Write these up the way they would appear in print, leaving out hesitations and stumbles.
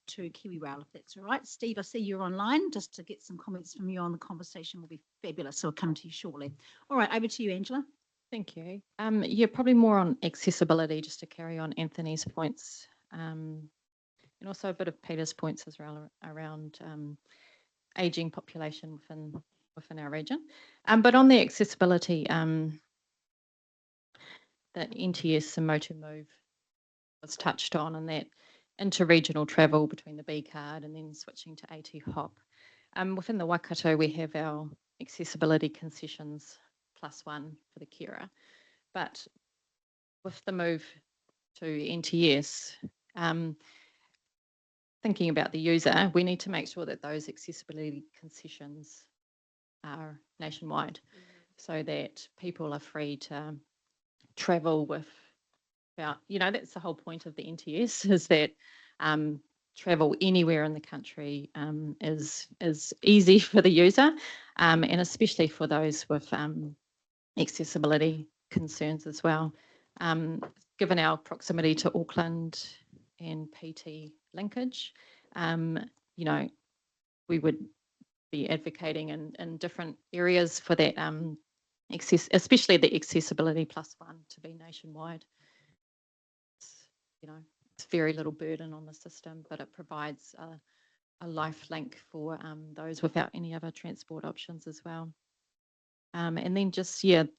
to Kiwi Rail, if that's all right. Steve, I see you're online. Just to get some comments from you on the conversation will be fabulous. So I'll come to you shortly. All right, over to you, Angela. Thank you. Yeah, probably more on accessibility, just to carry on Anthony's points, and also a bit of Peter's points as well around ageing population within our region. But on the accessibility, that NTS and Motor Move was touched on, and that interregional travel between the B card and then switching to AT Hop. Within the Waikato, we have our accessibility concessions +1 for the carer. But with the move to NTS, thinking about the user, we need to make sure that those accessibility concessions are nationwide, so that people are free to travel without, that's the whole point of the NTS, is that travel anywhere in the country is easy for the user, and especially for those with accessibility concerns as well. Given our proximity to Auckland and PT linkage, we would be advocating in different areas for that especially the accessibility +1 to be nationwide. It's very little burden on the system, but it provides a life link for those without any other transport options as well. And then just, the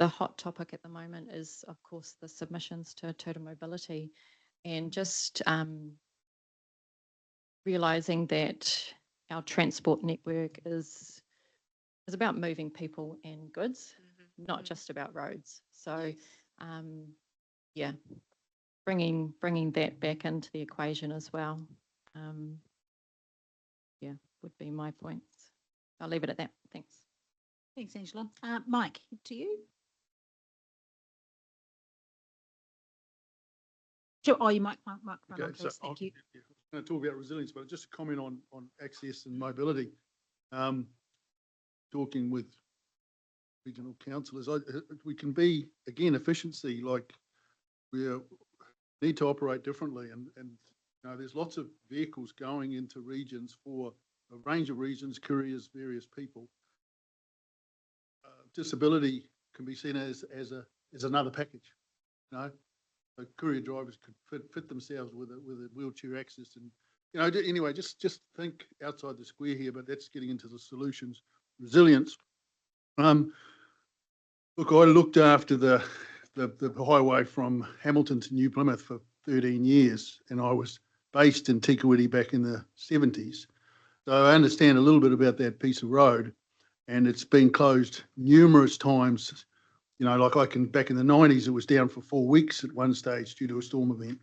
hot topic at the moment is, of course, the submissions to total mobility, and just realising that our transport network is about moving people and goods, not just about roads. So, bringing that back into the equation as well, would be my points. I'll leave it at that. Thanks. Thanks, Angela. Mike, to you. Sure. Oh, you might, Mike, run on, please. Thank you. I'm going to talk about resilience, but just a comment on access and mobility. Talking with regional councillors, we can be, again, efficiency, like we need to operate differently, and there's lots of vehicles going into regions for a range of reasons, couriers, various people. Disability can be seen as another package, So courier drivers could fit themselves with a wheelchair access, and anyway, just think outside the square here, but that's getting into the solutions. Resilience. Look, I looked after the highway from Hamilton to New Plymouth for 13 years, and I was based in Tikawiti back in the 70s. So I understand a little bit about that piece of road, and it's been closed numerous times. Back in the 90s, it was down for 4 weeks at one stage due to a storm event.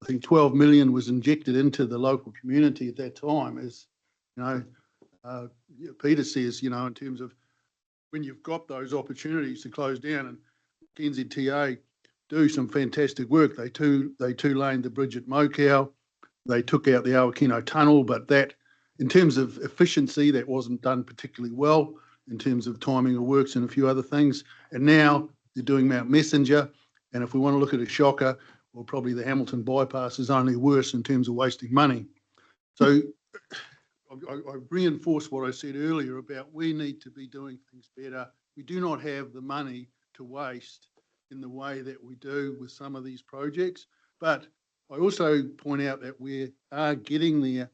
I think 12 million was injected into the local community at that time, as Peter says, in terms of when you've got those opportunities to close down, and NZTA do some fantastic work. They two-laned the bridge at Mokau. They took out the Awakino tunnel, but that, in terms of efficiency, that wasn't done particularly well in terms of timing of works and a few other things. And now they're doing Mount Messenger. And if we want to look at a shocker, well, probably the Hamilton bypass is only worse in terms of wasting money. So I reinforce what I said earlier about we need to be doing things better. We do not have the money to waste in the way that we do with some of these projects. But I also point out that we are getting there.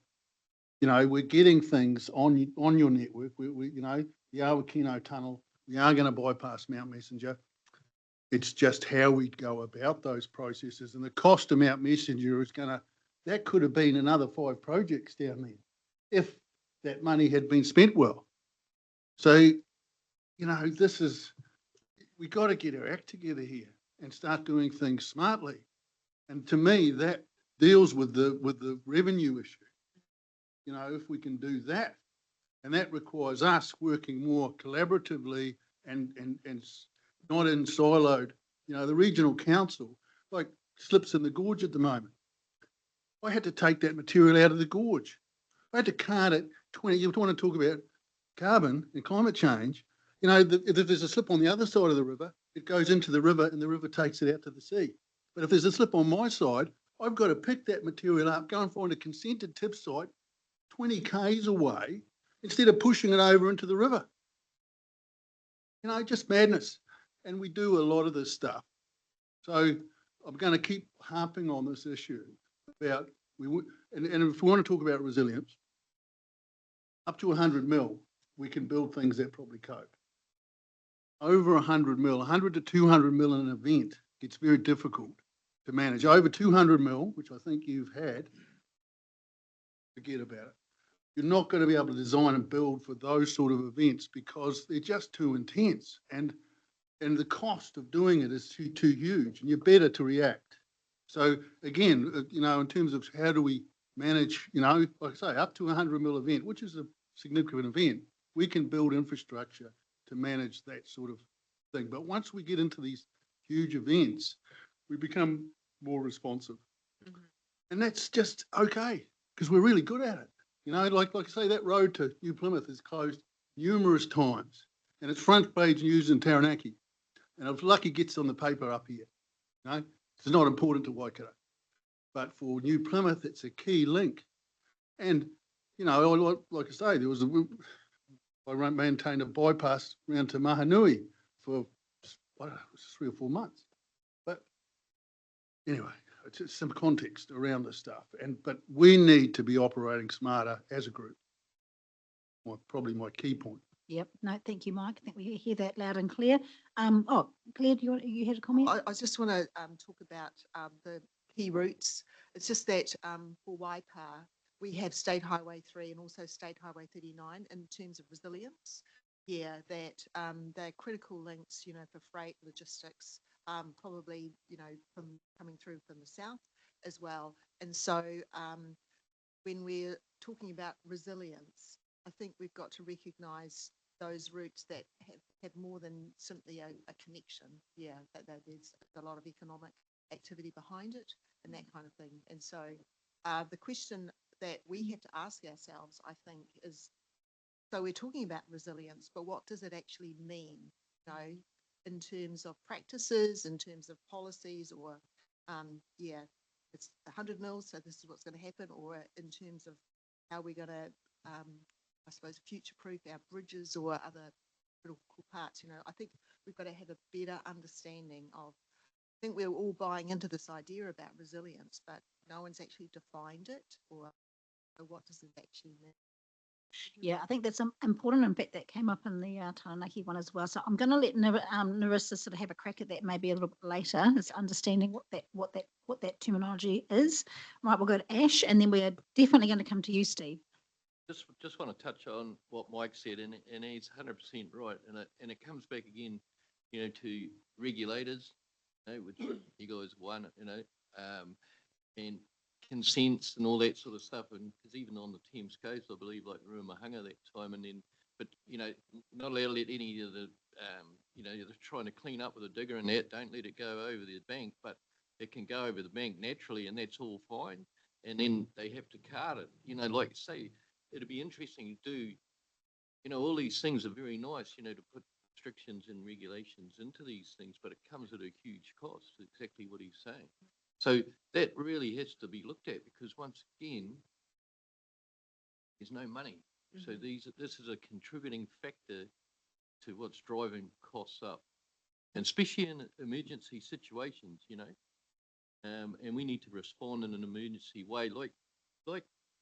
We're getting things on your network. The Awakino tunnel, we are going to bypass Mount Messenger. It's just how we go about those processes. And the cost of Mount Messenger that could have been another 5 projects down there if that money had been spent well. So, we got to get our act together here and start doing things smartly. And to me, that deals with the revenue issue. If we can do that, and that requires us working more collaboratively and not in siloed. The regional council, slips in the gorge at the moment. I had to take that material out of the gorge. I had to cart it 20. You want to talk about carbon and climate change? If there's a slip on the other side of the river, it goes into the river and the river takes it out to the sea. But if there's a slip on my side, I've got to pick that material up, go and find a consented tip site 20 k's away instead of pushing it over into the river. You know, just madness. And we do a lot of this stuff. So I'm going to keep harping on this issue about, and if we want to talk about resilience, up to 100 mil, we can build things that probably cope. Over 100 mil, 100 to 200 mil in an event, it's very difficult to manage. Over 200 mil, which I think you've had, forget about it. You're not going to be able to design and build for those sort of events because they're just too intense. And the cost of doing it is too huge, and you're better to react. So again, you know, in terms of how do we manage, you know, like I say, up to 100 mil event, which is a significant event, we can build infrastructure to manage that sort of thing. But once we get into these huge events, we become more responsive. Mm-hmm. And that's just okay, because we're really good at it. You know, like I say, that road to New Plymouth is closed numerous times, and it's front page news in Taranaki. And if lucky gets on the paper up here, you know, it's not important to Waikato. But for New Plymouth, it's a key link. And, you know, like I say, I maintained a bypass round to Mahanui for, I don't know, 3 or 4 months. But anyway, it's just some context around this stuff. But we need to be operating smarter as a group. Probably my key point. Yep. No, thank you, Mike. I think we hear that loud and clear. Claire, you had a comment? I just want to talk about the key routes. It's just that for Waipa, we have State Highway 3 and also State Highway 39 in terms of resilience. Yeah, that they're critical links, you know, for freight, logistics, probably, you know, from coming through from the south as well. And so when we're talking about resilience, I think we've got to recognise those routes that have more than simply a connection. Yeah, that there's a lot of economic activity behind it and that kind of thing. And so the question that we have to ask ourselves, I think, is, so we're talking about resilience, but what does it actually mean, you know, in terms of practices, in terms of policies, or it's 100 mils, so this is what's going to happen, or in terms of how we're going to I suppose, future-proof our bridges or other critical parts. You know, I think we've got to have a better understanding of, I think we're all buying into this idea about resilience, but no one's actually defined it, or what does it actually mean? Yeah, I think that's important. In fact, that came up in the Taranaki one as well. So I'm going to let Narissa sort of have a crack at that maybe a little bit later. It's understanding what that terminology is. Right, we'll go to Ash, and then we're definitely going to come to you, Steve. Just want to touch on what Mike said, and he's 100% right, and it comes back again, you know, to regulators, you know, which you guys won, you know, and consents and all that sort of stuff, and because even on the Thames coast, I believe, like Ruamahanga that time, and then, but you know, not allowed to let any of the, you know, they're trying to clean up with a digger and that, don't let it go over the bank, but it can go over the bank naturally, and that's all fine, and then they have to cart it, you know, like say. It'd be interesting to do, you know, all these things are very nice, you know, to put restrictions and regulations into these things, but it comes at a huge cost, exactly what he's saying. So that really has to be looked at, because once again, there's no money. Mm-hmm. So this is a contributing factor to what's driving costs up, and especially in emergency situations, you know, and we need to respond in an emergency way, like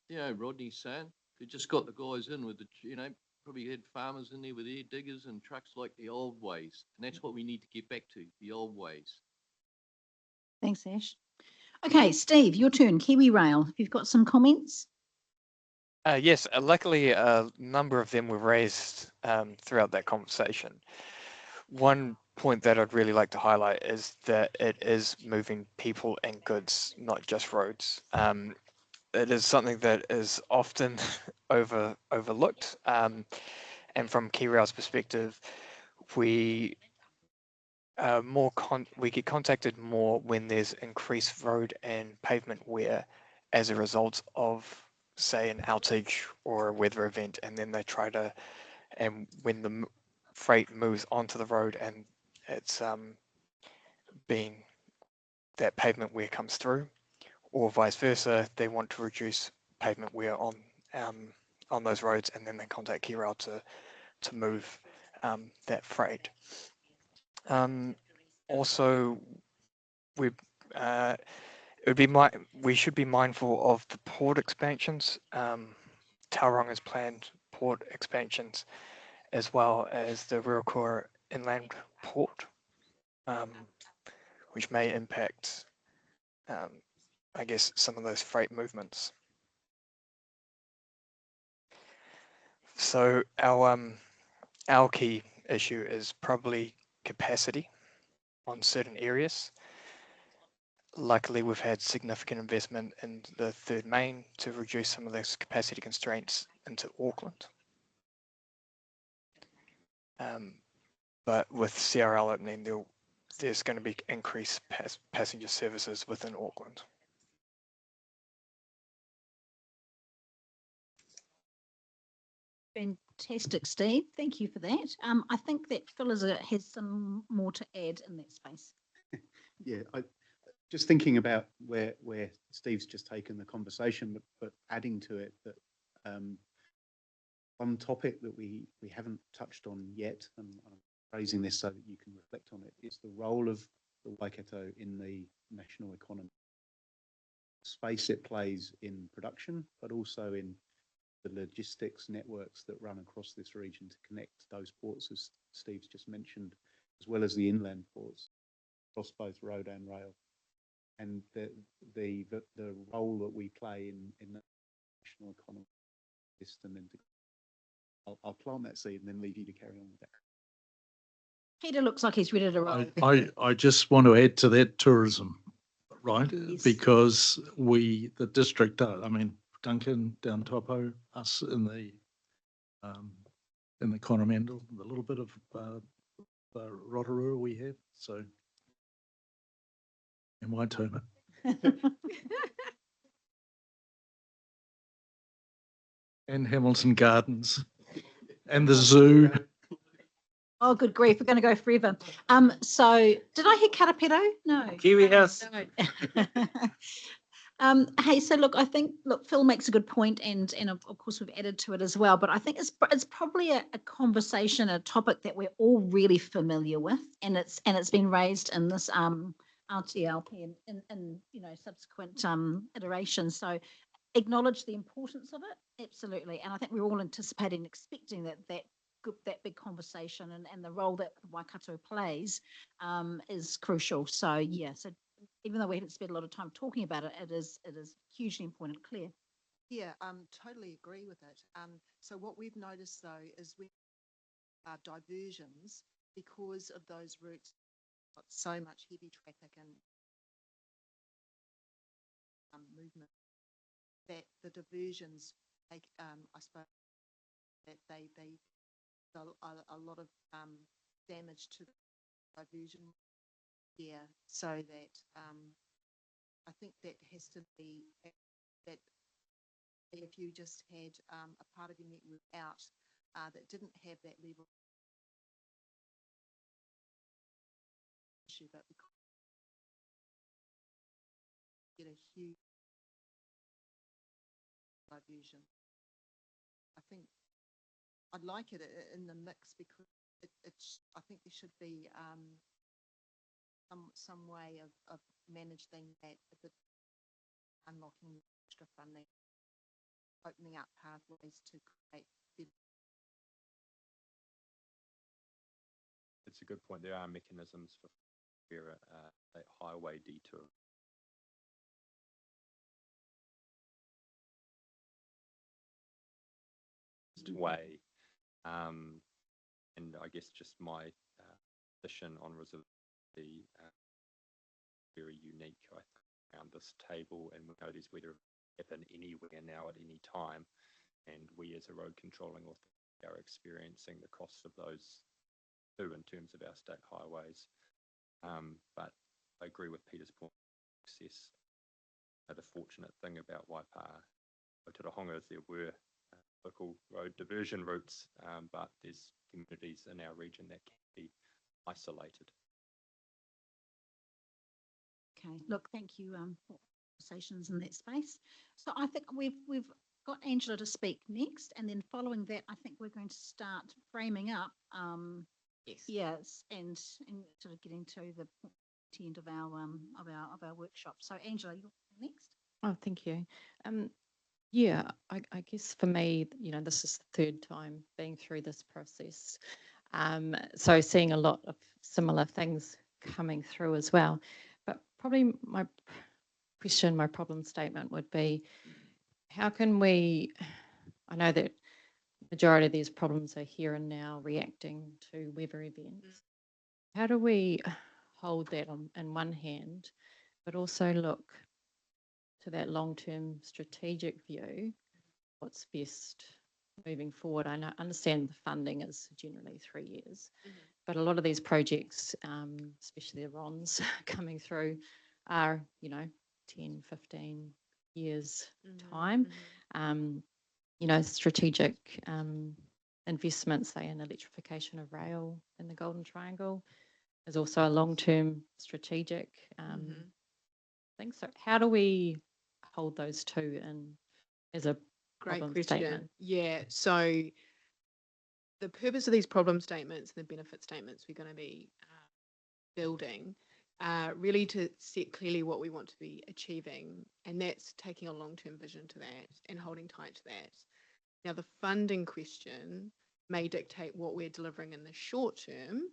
you know, Rodney's saying. They just got the guys in with the, you know, probably had farmers in there with their diggers and trucks like the old ways. And that's what we need to get back to, the old ways. Thanks, Ash. Okay, Steve, your turn. Kiwi Rail. You've got some comments? Yes, luckily a number of them were raised throughout that conversation. One point that I'd really like to highlight is that it is moving people and goods, not just roads. It is something that is often overlooked, and from KeyRail's perspective, we we get contacted more when there's increased road and pavement wear as a result of, say, an outage or a weather event, and then they try to, and when the freight moves onto the road and it's being that pavement wear comes through, or vice versa, they want to reduce pavement wear on those roads, and then they contact Key Rail to move that freight. Also, we we should be mindful of the port expansions. Tauranga's planned port expansions, as well as the Ruakura inland port, which may impact, I guess, some of those freight movements. So our key issue is probably capacity on certain areas. Luckily, we've had significant investment in the third main to reduce some of those capacity constraints into Auckland. But with CRL opening, there's going to be increased passenger services within Auckland. Fantastic, Steve. Thank you for that. I think that Phil has some more to add in that space. Yeah, just thinking about where Steve's just taken the conversation, but adding to it that one topic that we haven't touched on yet, and I'm raising this so that you can reflect on it, is the role of the Waikato in the national economy. Space it plays in production, but also in the logistics networks that run across this region to connect those ports, as Steve's just mentioned, as well as the inland ports across both road and rail, and the role that we play in the national economy. I'll plant that seed and then leave you to carry on with that. Peter looks like he's ready to roll. I just want to add to that tourism, right? Yes. Because the district, I mean, Duncan, down Topo, us in the Coromandel, the little bit of Rotorua we have, so in Waitona. And Hamilton Gardens and the zoo. Oh, good grief, we're going to go forever. So did I hear Karapiro? No. Kiwi House. Hey, so look, I think, Phil makes a good point, and of course we've added to it as well, but I think it's probably a conversation, a topic that we're all really familiar with, and it's been raised in this RTLP and subsequent iterations. So acknowledge the importance of it, absolutely, and I think we're all anticipating, expecting that big conversation and the role that Waikato plays is crucial. So yeah, so even though we haven't spent a lot of time talking about it, it is hugely important, clear. Yeah, totally agree with it. So what we've noticed though is we diversions because of those routes got so much heavy traffic and movement that the diversions make I suppose that they a lot of damage to the diversion. Yeah, so that I think that has to be that if you just had a part of your network out that didn't have that level issue, but because you get a huge diversion, I think I'd like it in the mix because I think there should be some way of managing that, if it's unlocking extra funding, opening up pathways to create. It's a good point. There are mechanisms for that highway detour. Way, and I guess just my position on resiliency very unique. I think around this table, and we know these weather happen anywhere now at any time, and we as a road controlling authority are experiencing the costs of those too in terms of our state highways. But I agree with Peter's point. Access. The fortunate thing about Waipaha Torohonga is there were local road diversion routes, but there's communities in our region that can be isolated. Okay, look, thank you, conversations in that space. So I think we've got Angela to speak next, and then following that, I think we're going to start framing up. Yes. Yes, and sort of getting to the end of our workshop. So Angela, you're next. Oh, thank you. Yeah, I guess for me, this is the third time being through this process. So seeing a lot of similar things coming through as well. But probably my question, my problem statement would be, how can we, I know that majority of these problems are here and now reacting to weather events. How do we hold that in one hand, but also look to that long-term strategic view, what's best moving forward? I understand the funding is generally 3 years, but a lot of these projects, especially the RONs coming through, are, 10, 15 years time. Strategic investments, say in electrification of rail in the Golden Triangle, is also a long-term strategic thing. So how do we hold those two in as a Great problem question. statement? Yeah. So the purpose of these problem statements and the benefit statements we're going to be building really to set clearly what we want to be achieving, and that's taking a long-term vision to that and holding tight to that. Now, the funding question may dictate what we're delivering in the short term,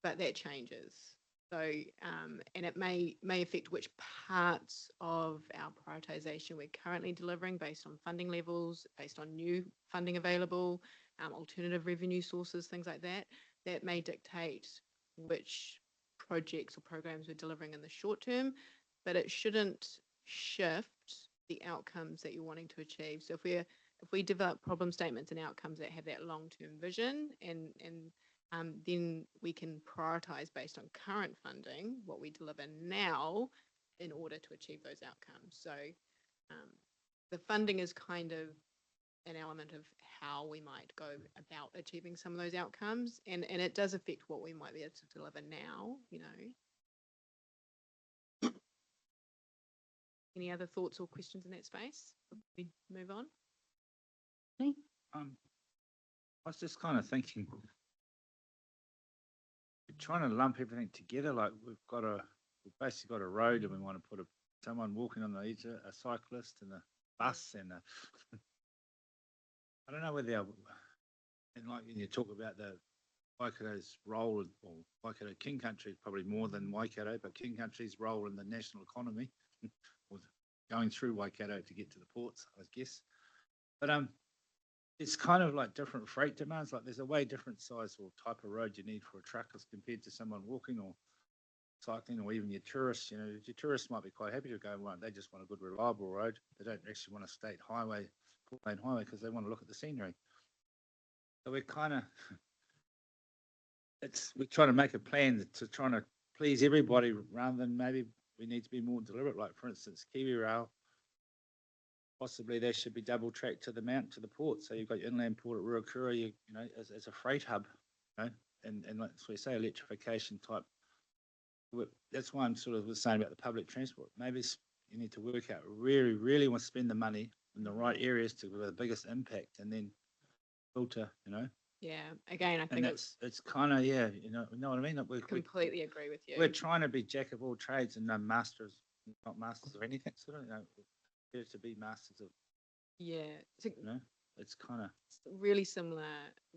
but that changes. So, and it may affect which parts of our prioritisation we're currently delivering based on funding levels, based on new funding available, alternative revenue sources, things like that. That may dictate which projects or programs we're delivering in the short term, but it shouldn't shift the outcomes that you're wanting to achieve. So if we develop problem statements and outcomes that have that long-term vision, and then we can prioritize based on current funding what we deliver now in order to achieve those outcomes. So the funding is kind of an element of how we might go about achieving some of those outcomes, and it does affect what we might be able to deliver now. Any other thoughts or questions in that space before we move on? I was just kind of thinking, we're trying to lump everything together. Like we've basically got a road, and we want to put someone walking on the edge, a cyclist, and a bus, and I don't know whether and like when you talk about the Waikato's role, or Waikato King Country is probably more than Waikato, but King Country's role in the national economy, or going through Waikato to get to the ports, I guess. But it's kind of like different freight demands. Like there's a way different size or type of road you need for a truck as compared to someone walking or cycling, or even your tourists. Your tourists might be quite happy to go one. They just want a good, reliable road. They don't actually want a state highway, 4-lane highway, because they want to look at the scenery. So we're kind of, we're trying to make a plan to trying to please everybody, rather than maybe we need to be more deliberate. Like for instance, Kiwi Rail, possibly there should be double track to the mount to the port. So you've got your inland port at Ruakura, as a freight hub, and like we say, electrification type. That's why I'm sort of saying about the public transport. Maybe you need to work out really, really want to spend the money in the right areas to have the biggest impact, and then filter, Yeah, again, I think it's kind of, you know what I mean? Completely agree with you. We're trying to be jack of all trades and no masters, not masters of anything. So, there to be masters of, it's kind of really similar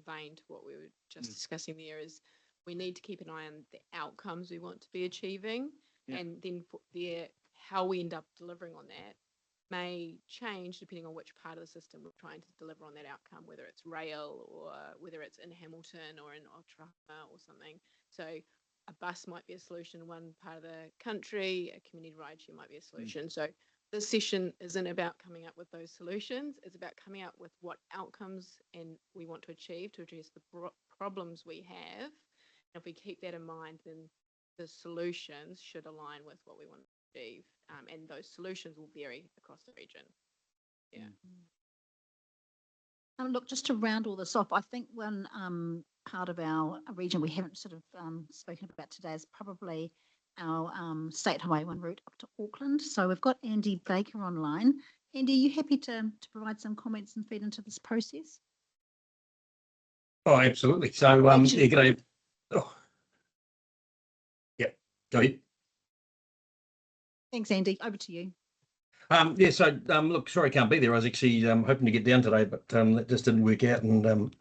vein to what we were just discussing there. Is we need to keep an eye on the outcomes we want to be achieving, and then how we end up delivering on that may change depending on which part of the system we're trying to deliver on that outcome, whether it's rail or whether it's in Hamilton or in Otaraha or something. So a bus might be a solution in one part of the country, a community rideshare might be a solution. So this session isn't about coming up with those solutions, it's about coming up with what outcomes and we want to achieve to address the problems we have. And if we keep that in mind, then the solutions should align with what we want to achieve, and those solutions will vary across the region. Look, just to round all this off, I think one part of our region we haven't sort of spoken about today is probably our State Highway 1 route up to Auckland. So we've got Andy Baker online. Andy, are you happy to provide some comments and feed into this process? Oh, absolutely. So, Actually- yeah, g'day. Oh. Yeah, go ahead. Thanks, Andy. Over to you. Yeah, so look, sorry I can't be there. I was actually hoping to get down today, but that just didn't work out. And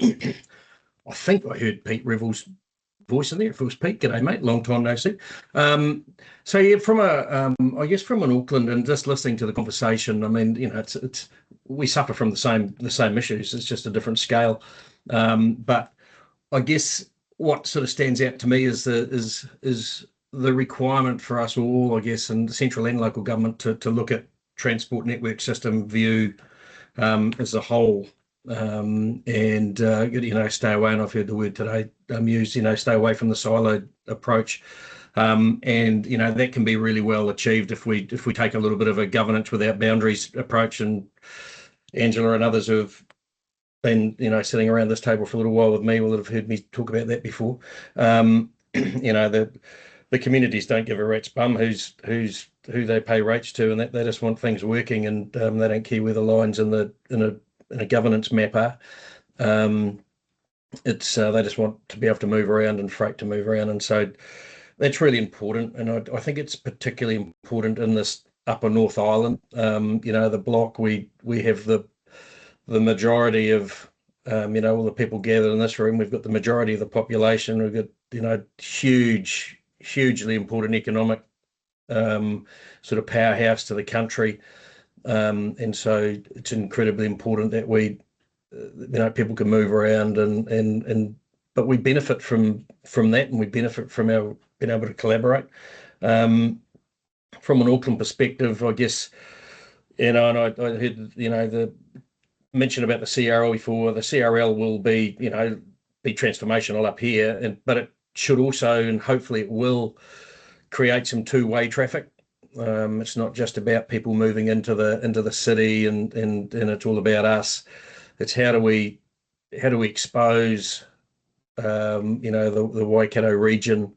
I think I heard Pete Revel's voice in there. If it was Pete, g'day, mate. Long time no see. So yeah, from I guess from an Auckland and just listening to the conversation, I mean, you know, it's we suffer from the same issues. It's just a different scale. But I guess what sort of stands out to me is the requirement for us all, I guess, and central and local government to look at transport network system view as a whole, and you know, stay away. And I've heard the word today used. You know, stay away from the siloed approach, and you know that can be really well achieved if we take a little bit of a governance without boundaries approach. And Angela and others who have been, you know, sitting around this table for a little while with me will have heard me talk about that before. You know, the communities don't give a rat's bum who they pay rates to, and that they just want things working, and they don't care where the lines in a governance map are. It's they just want to be able to move around and freight to move around, and so that's really important. And I think it's particularly important in this upper North Island. You know, the block we have the majority of you know, all the people gathered in this room. We've got the majority of the population. We've got, you know, hugely important economic sort of powerhouse to the country, and so it's incredibly important that we, you know, people can move around and but we benefit from that, and we benefit from our being able to collaborate. From an Auckland perspective, I guess, you know, and I heard, you know, the mention about the CRL before. The CRL will be, you know, be transformational up here, but it should also, and hopefully it will, create some two-way traffic. It's not just about people moving into the city, and it's all about us. It's how do we expose you know, the Waikato region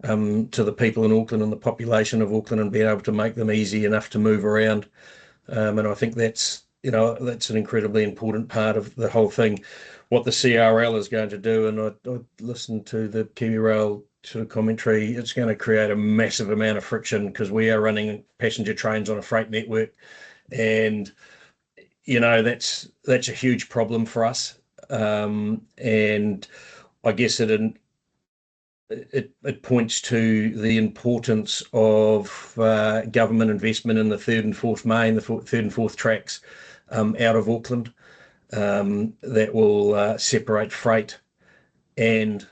to the people in Auckland and the population of Auckland, and being able to make them easy enough to move around. And I think that's, you know, that's an incredibly important part of the whole thing. What the CRL is going to do, and I listened to the KiwiRail sort of commentary, it's going to create a massive amount of friction because we are running passenger trains on a freight network, and you know that's a huge problem for us. And I guess it points to the importance of government investment in the third and fourth main, the third and fourth tracks out of Auckland, that will separate freight and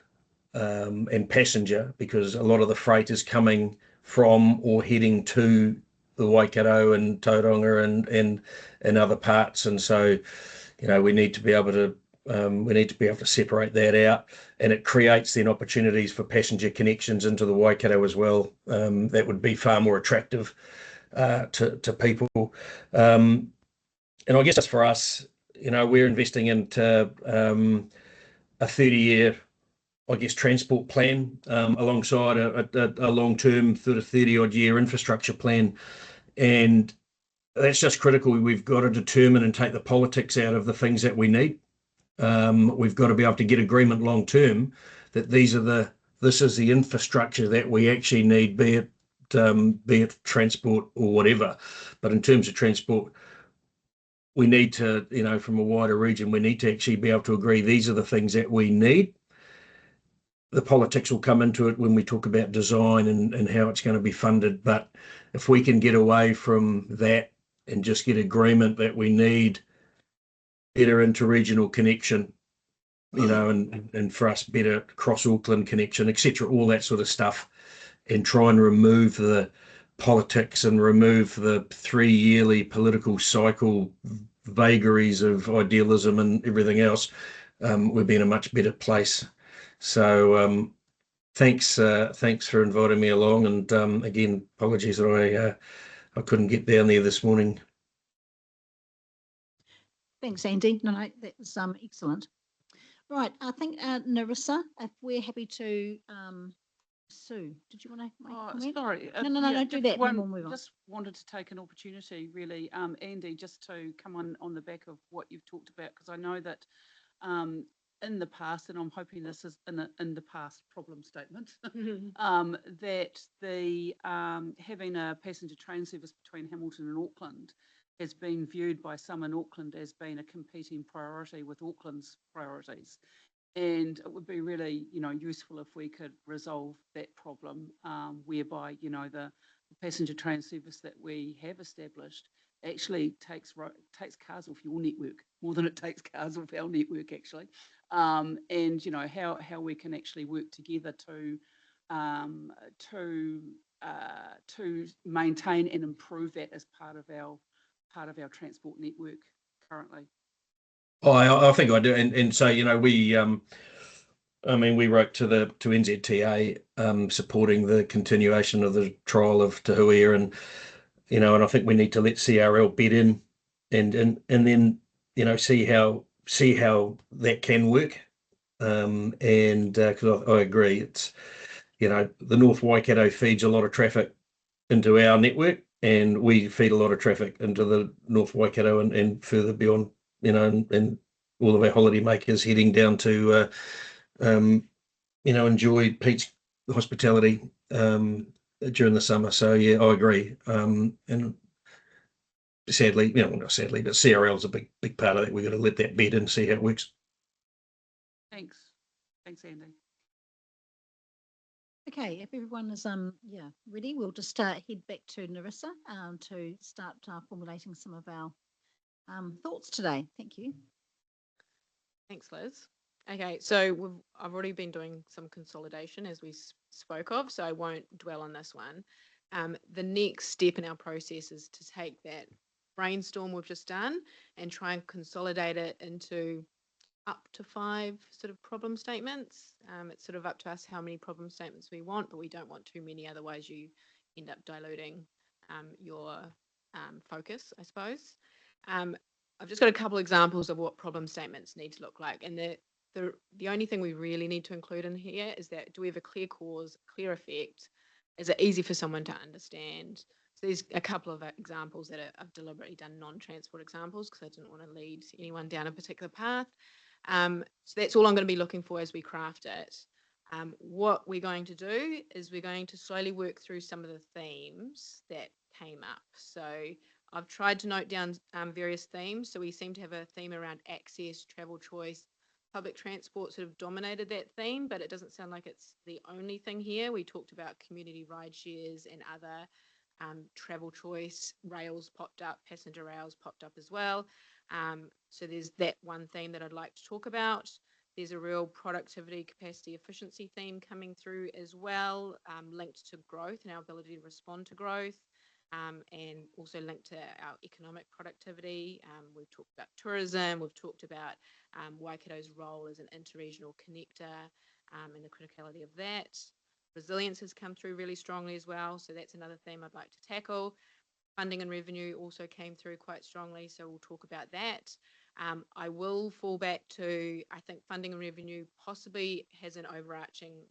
passenger, because a lot of the freight is coming from or heading to the Waikato and Tauranga and other parts, and so, you know, we need to be able to separate that out, and it creates then opportunities for passenger connections into the Waikato as well. That would be far more attractive to people. And I guess that's for us, you know, we're investing into a 30-year, I guess, transport plan alongside a long-term sort of 30-odd year infrastructure plan. And that's just critical. We've got to determine and take the politics out of the things that we need. We've got to be able to get agreement long term that this is the infrastructure that we actually need, be it transport or whatever. But in terms of transport, we need to, you know, from a wider region, we need to actually be able to agree these are the things that we need. The politics will come into it when we talk about design and how it's going to be funded. But if we can get away from that and just get agreement that we need better interregional connection, you know, and for us better cross Auckland connection, etc., all that sort of stuff, and try and remove the politics and remove the 3-yearly political cycle vagaries of idealism and everything else, we'd be in a much better place. So thanks for inviting me along, and again, apologies that I couldn't get down there this morning. Thanks, Andy. No, that was excellent. Right, I think Narissa, if we're happy to Sue, did you want to make a Oh, comment? sorry. No, don't do that, and then we'll move on. Just wanted to take an opportunity, really, Andy, just to come on the back of what you've talked about, because I know that um, in the past, and I'm hoping this is in the past problem statement, that the having a passenger train service between Hamilton and Auckland has been viewed by some in Auckland as being a competing priority with Auckland's priorities. And it would be really, useful if we could resolve that problem, whereby, the passenger train service that we have established actually takes cars off your network more than it takes cars off our network, actually. And how we can actually work together um, to to maintain and improve that as part of our transport network currently. Oh, I think I do, and so we I mean, we wrote to NZTA supporting the continuation of the trial of Te Huia, and and I think we need to let CRL bed in, and then see how that can work. And because I agree, it's the North Waikato feeds a lot of traffic into our network, and we feed a lot of traffic into the North Waikato and further beyond, and all of our holiday makers heading down to enjoy beach hospitality during the summer. So yeah, I agree. And sadly, not sadly, but CRL is a big part of that. We've got to let that bed in and see how it works. Thanks, Andy. Okay, if everyone is ready, we'll just head back to Narissa to start formulating some of our thoughts today. Thank you. Thanks, Liz. Okay, so I've already been doing some consolidation as we spoke of, so I won't dwell on this one. The next step in our process is to take that brainstorm we've just done and try and consolidate it into up to 5 sort of problem statements. It's sort of up to us how many problem statements we want, but we don't want too many, otherwise you end up diluting your focus, I suppose. I've just got a couple examples of what problem statements need to look like, and the only thing we really need to include in here is that, do we have a clear cause, clear effect? Is it easy for someone to understand? So there's a couple of examples that I've deliberately done non-transport examples because I didn't want to lead anyone down a particular path. So that's all I'm going to be looking for as we craft it. What we're going to do is we're going to slowly work through some of the themes that came up. So I've tried to note down various themes. So we seem to have a theme around access, travel choice. Public transport sort of dominated that theme, but it doesn't sound like it's the only thing here. We talked about community ride shares and other travel choice. Rails popped up, passenger rails popped up as well. So there's that one theme that I'd like to talk about. There's a real productivity, capacity, efficiency theme coming through as well, linked to growth and our ability to respond to growth. And also linked to our economic productivity. We've talked about tourism, we've talked about Waikato's role as an interregional connector and the criticality of that. Resilience has come through really strongly as well, so that's another theme I'd like to tackle. Funding and revenue also came through quite strongly, so we'll talk about that. I will fall back to, I think funding and revenue possibly has an overarching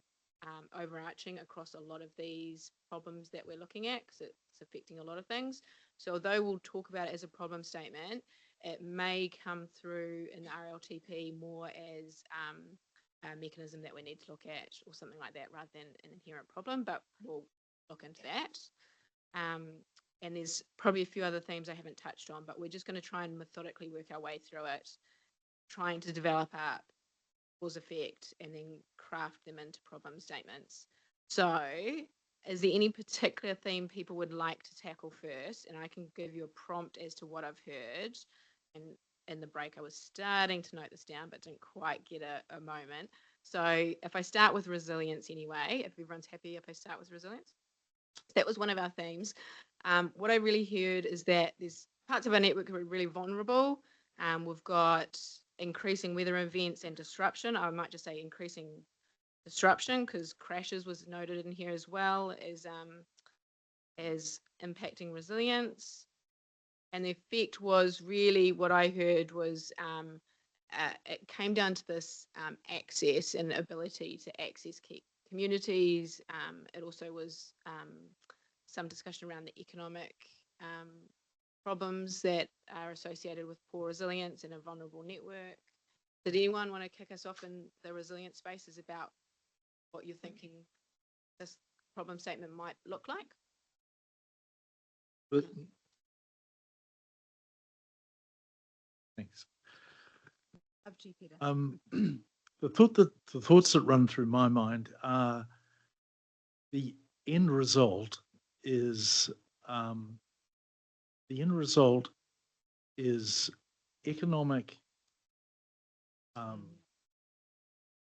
across a lot of these problems that we're looking at, because it's affecting a lot of things. So although we'll talk about it as a problem statement, it may come through in the RLTP more as a mechanism that we need to look at or something like that, rather than an inherent problem, but we'll look into that. And there's probably a few other themes I haven't touched on, but we're just going to try and methodically work our way through it, trying to develop a cause effect and then craft them into problem statements. So is there any particular theme people would like to tackle first? And I can give you a prompt as to what I've heard. And in the break, I was starting to note this down, but didn't quite get a moment. So if I start with resilience anyway, if everyone's happy if I start with resilience, that was one of our themes. What I really heard is that there's parts of our network that are really vulnerable. We've got increasing weather events and disruption. I might just say increasing disruption, because crashes was noted in here as well as impacting resilience. And the effect was really, what I heard was it came down to this access and ability to access key communities. It also was some discussion around the economic problems that are associated with poor resilience and a vulnerable network. Did anyone want to kick us off in the resilience spaces about what you're thinking this problem statement might look like? Thanks. Up to you, Peter. The thoughts that run through my mind are the end result is economic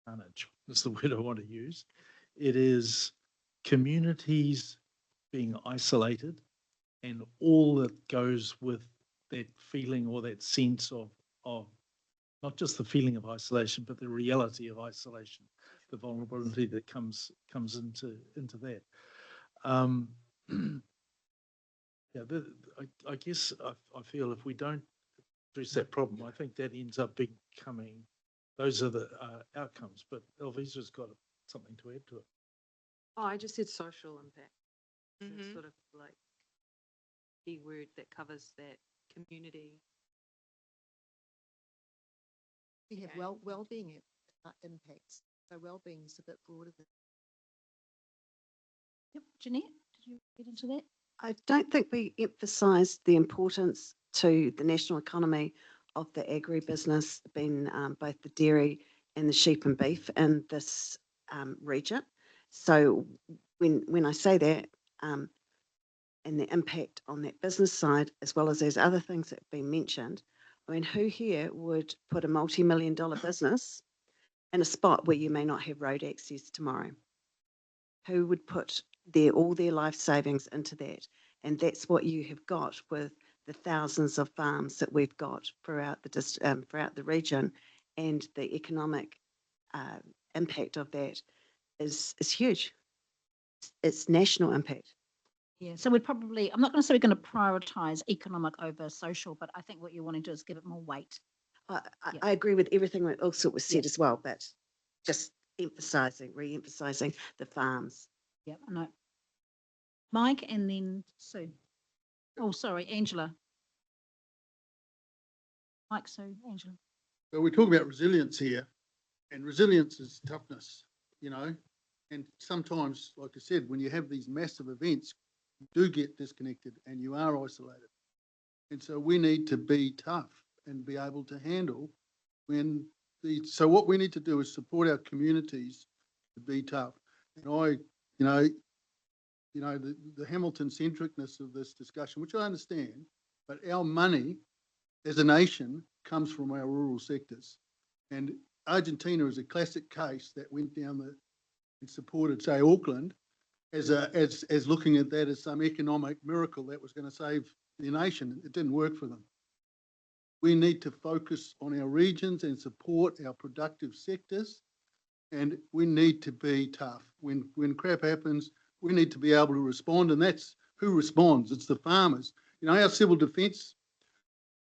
carnage is the word I want to use. It is communities being isolated and all that goes with that feeling or that sense of not just the feeling of isolation, but the reality of isolation, the vulnerability that comes into that. I guess I feel if we don't address that problem, I think that ends up becoming, those are the outcomes. But Elvisa's got something to add to it. Oh, I just said social impact. Mm-hmm. It's sort of like the word that covers that community. We have well-being impacts. So well-being is a bit broader than. Yep, Jeanette, did you get into that? I don't think we emphasised the importance to the national economy of the agribusiness, being both the dairy and the sheep and beef in this region. So when I say that, and the impact on that business side, as well as those other things that have been mentioned, I mean, who here would put a multi-million-dollar business in a spot where you may not have road access tomorrow? Who would put all their life savings into that? And that's what you have got with the thousands of farms that we've got throughout the region, and the economic impact of that is huge. It's national impact. Yeah, so we'd probably, I'm not going to say we're going to prioritise economic over social, but I think what you're wanting to do is give it more weight. I agree with everything that also was said Yeah. as well, but just re-emphasising the farms. Yeah, I know. Mike and then Sue. Oh, sorry, Angela. Mike, Sue, Angela. So we talk about resilience here, and resilience is toughness, and sometimes, like I said, when you have these massive events, you do get disconnected and you are isolated. And so we need to be tough and be able to handle so what we need to do is support our communities to be tough. And the Hamilton centricness of this discussion, which I understand, but our money as a nation comes from our rural sectors. And Argentina is a classic case that went down and supported, say, Auckland as looking at that as some economic miracle that was going to save the nation. It didn't work for them. We need to focus on our regions and support our productive sectors, and we need to be tough. When crap happens, we need to be able to respond, and that's who responds. It's the farmers. Our civil defence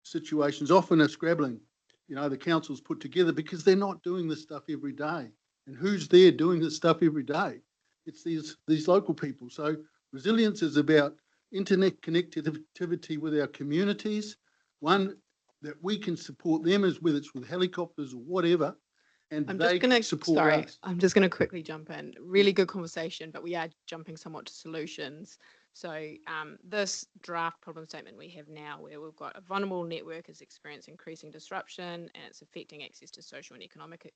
situations often are scrabbling. The council's put together because they're not doing this stuff every day. And who's there doing this stuff every day? It's these local people. So resilience is about internet connectivity with our communities, one that we can support them, as whether it's with helicopters or whatever, and they support us. I'm just going to quickly jump in. Really good conversation, but we are jumping somewhat to solutions. So this draft problem statement we have now, where we've got a vulnerable network is experiencing increasing disruption and it's affecting access to social and economic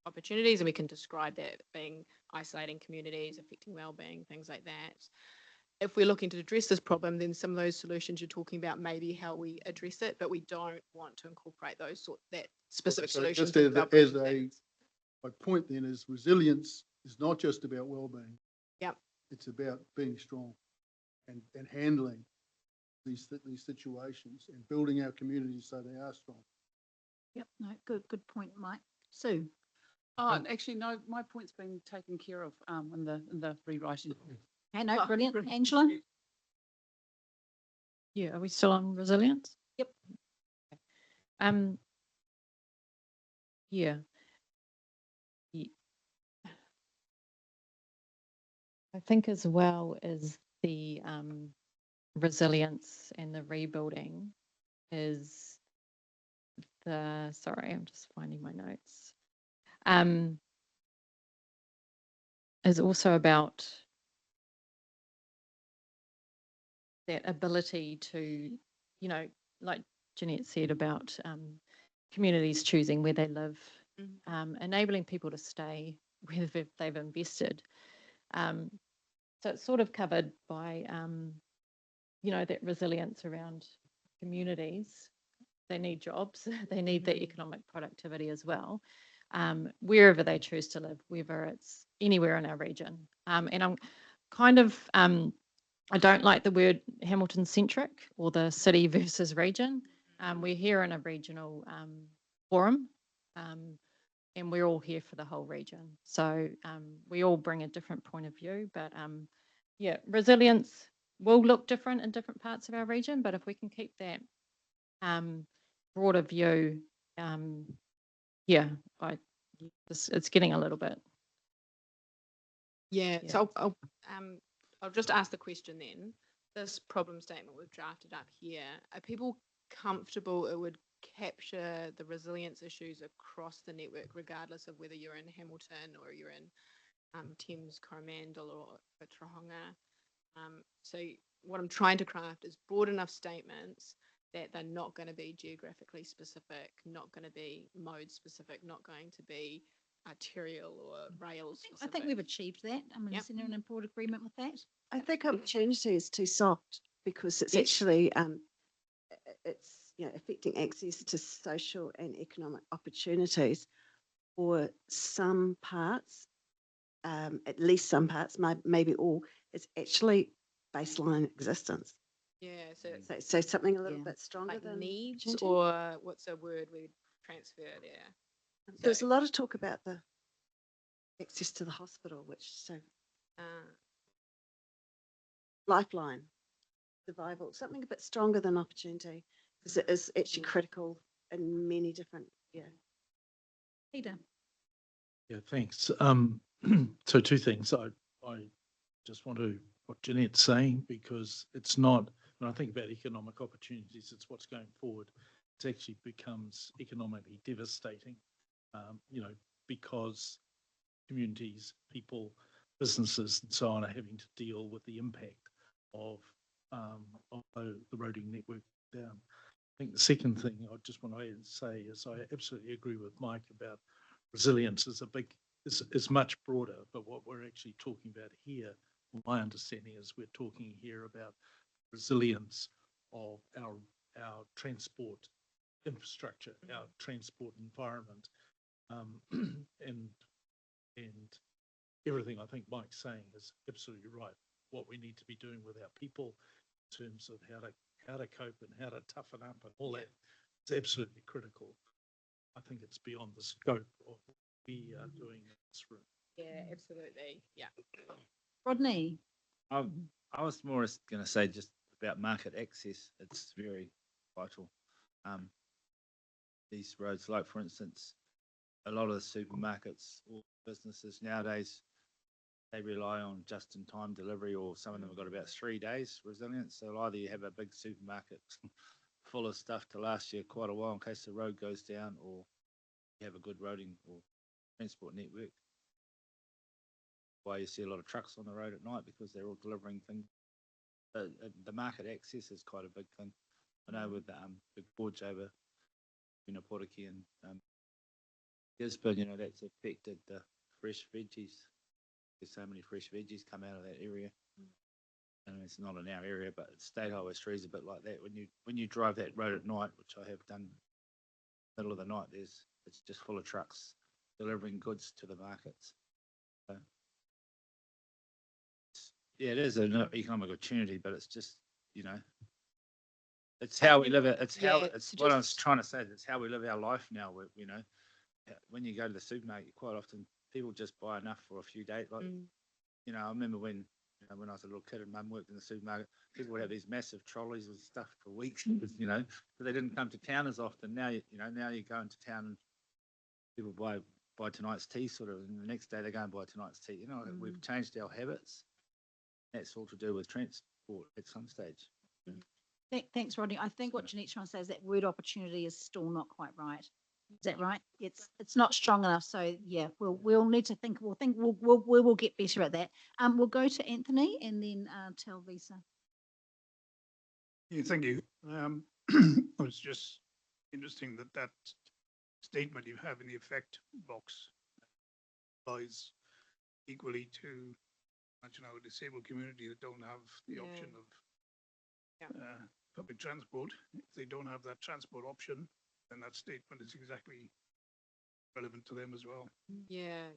opportunities, and we can describe that being isolating communities, affecting well-being, things like that. If we're looking to address this problem, then some of those solutions you're talking about may be how we address it, but we don't want to incorporate that specific solutions. Just my point then is resilience is not just about well-being. Yep. It's about being strong and handling these situations and building our communities so they are strong. Yep, no, good point, Mike. Sue. Oh, actually, no, my point's been taken care of in the rewriting. Okay, no, Oh, brilliant. brilliant. Angela? Yeah, are we still on resilience? Yep. Yeah. I think as well as the resilience and the rebuilding is sorry, I'm just finding my notes. Is also about that ability to, you know, like Jeanette said about communities choosing where they live, enabling people to stay where they've invested. So it's sort of covered by, you know, that resilience around communities. They need jobs, they need the economic productivity as well, wherever they choose to live, whether it's anywhere in our region. And I'm kind of, I don't like the word Hamilton centric or the city versus region. We're here in a regional forum, and we're all here for the whole region. So we all bring a different point of view, but yeah, resilience will look different in different parts of our region, but if we can keep that broader view, yeah, it's getting a little bit. Yeah, Yeah. so I'll just ask the question then. This problem statement we've drafted up here, are people comfortable it would capture the resilience issues across the network, regardless of whether you're in Hamilton or you're in Thames, Coromandel or Tahonga? So what I'm trying to craft is broad enough statements that they're not going to be geographically specific, not going to be mode specific, not going to be arterial or rail specific. I think we've achieved that. I mean, Yep. is anyone in broad agreement with that? I think opportunity is too soft because it's Yes. actually it's affecting access to social and economic opportunities for some parts, at least some parts, maybe all. It's actually baseline existence. Yeah, so it's So something a little Yeah. bit stronger like than needs, opportunity. or what's a word we transfer there? There's a lot of talk about the access to the hospital, which lifeline, survival, something a bit stronger than opportunity, because it is actually critical in many different, Peter. Yeah, thanks. So two things. I just want to what Jeanette's saying, because it's not, when I think about economic opportunities, it's what's going forward. It actually becomes economically devastating, because communities, people, businesses and so on are having to deal with the impact of the roading network down. I think the second thing I just want to say is I absolutely agree with Mike about resilience is much broader, but what we're actually talking about here, my understanding is we're talking here about resilience of our transport infrastructure, our transport environment, and everything I think Mike's saying is absolutely right. What we need to be doing with our people in terms of how to cope and how to toughen up and all that is absolutely critical. I think it's beyond the scope of what we are doing in this room. Yeah, absolutely. Yeah. Rodney. I was more going to say just about market access. It's very vital. These roads, like for instance, a lot of the supermarkets or businesses nowadays, they rely on just-in-time delivery, or some of them have got about 3 days resilience. So either you have a big supermarket full of stuff to last you quite a while in case the road goes down, or you have a good roading or transport network. Why you see a lot of trucks on the road at night, because they're all delivering things. The market access is quite a big thing. I know with the big gorge over Portaki and Gisborne, that's affected the fresh veggies. There's so many fresh veggies come out of that area. And it's not in our area, but State Highway 3 is a bit like that. When you drive that road at night, which I have done middle of the night, it's just full of trucks delivering goods to the markets. So, yeah, it is an economic opportunity, but it's just, it's how we live it. It's what I was trying to say. It's how we live our life now. When you go to the supermarket, quite often people just buy enough for a few days. Like, I remember when I was a little kid and Mum worked in the supermarket, people would have these massive trolleys with stuff for weeks, because they didn't come to town as often. Now, now you go into town and people buy tonight's tea, sort of, and the next day they go and buy tonight's tea. We've changed our habits. That's all to do with transport at some stage. Thanks, Rodney. I think what Jeanette's trying to say is that word opportunity is still not quite right. Is that right? It's not strong enough. So yeah, we'll need to think. We will get better at that. We'll go to Anthony and then tell Lisa. Yeah, thank you. It was just interesting that statement you have in the effect box applies equally to, a disabled community that don't have the option of public transport. If they don't have that transport option, then that statement is exactly relevant to them as well. Yeah,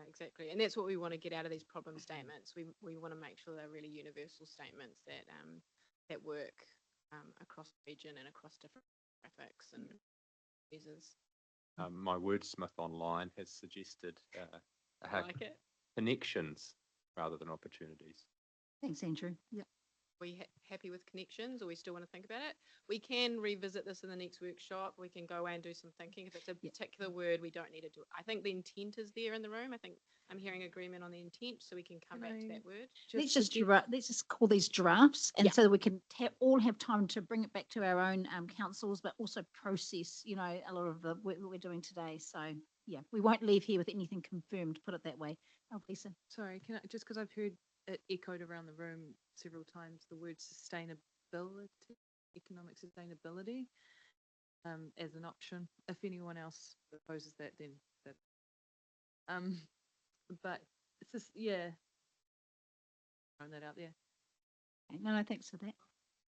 exactly. And that's what we want to get out of these problem statements. We want to make sure they're really universal statements that that work across the region and across different graphics and users. My wordsmith online has suggested I like it. connections rather than opportunities. Thanks, Andrew. Yep. We happy with connections, or we still want to think about it? We can revisit this in the next workshop. We can go away and do some thinking. If it's a particular word, we don't need to do it. I think the intent is there in the room. I think I'm hearing agreement on the intent, so we can come back to that word. Let's just call these drafts, and so that we can all have time to bring it back to our own councils, but also process, a lot of the work that we're doing today. So yeah, we won't leave here with anything confirmed. Put it that way. Oh, Lisa. Sorry, can I, just because I've heard it echoed around the room several times, the word sustainability, economic sustainability, as an option. If anyone else proposes that, then that. But it's just throwing that out there. Okay, no, thanks for that.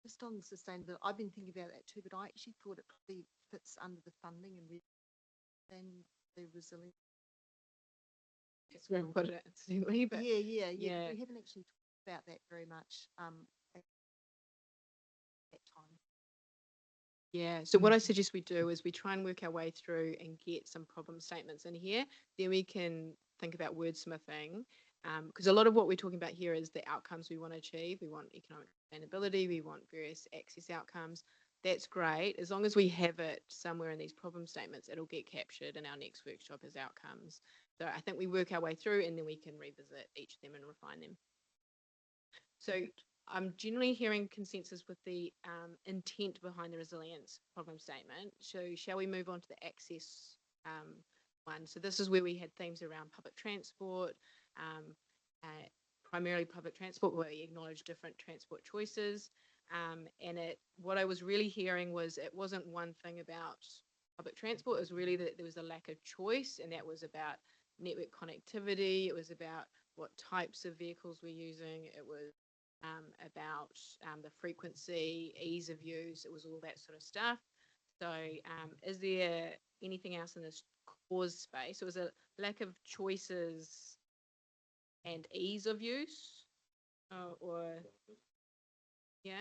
Just on sustainability, I've been thinking about that too, but I actually thought it probably fits under the funding and the resilience. That's where I put it incidentally, but yeah. We haven't actually talked about that very much at that time. Yeah, so what I suggest we do is we try and work our way through and get some problem statements in here. Then we can think about wordsmithing, because a lot of what we're talking about here is the outcomes we want to achieve. We want economic sustainability, we want various access outcomes. That's great. As long as we have it somewhere in these problem statements, it'll get captured in our next workshop as outcomes. So I think we work our way through and then we can revisit each of them and refine them. So I'm generally hearing consensus with the intent behind the resilience problem statement. So shall we move on to the access one? So this is where we had themes around public transport, primarily public transport, where we acknowledge different transport choices. And what I was really hearing was it wasn't one thing about public transport, it was really that there was a lack of choice, and that was about network connectivity, it was about what types of vehicles we're using, it was about the frequency, ease of use, it was all that sort of stuff. So is there anything else in this cause space? It was a lack of choices and ease of use, or yeah.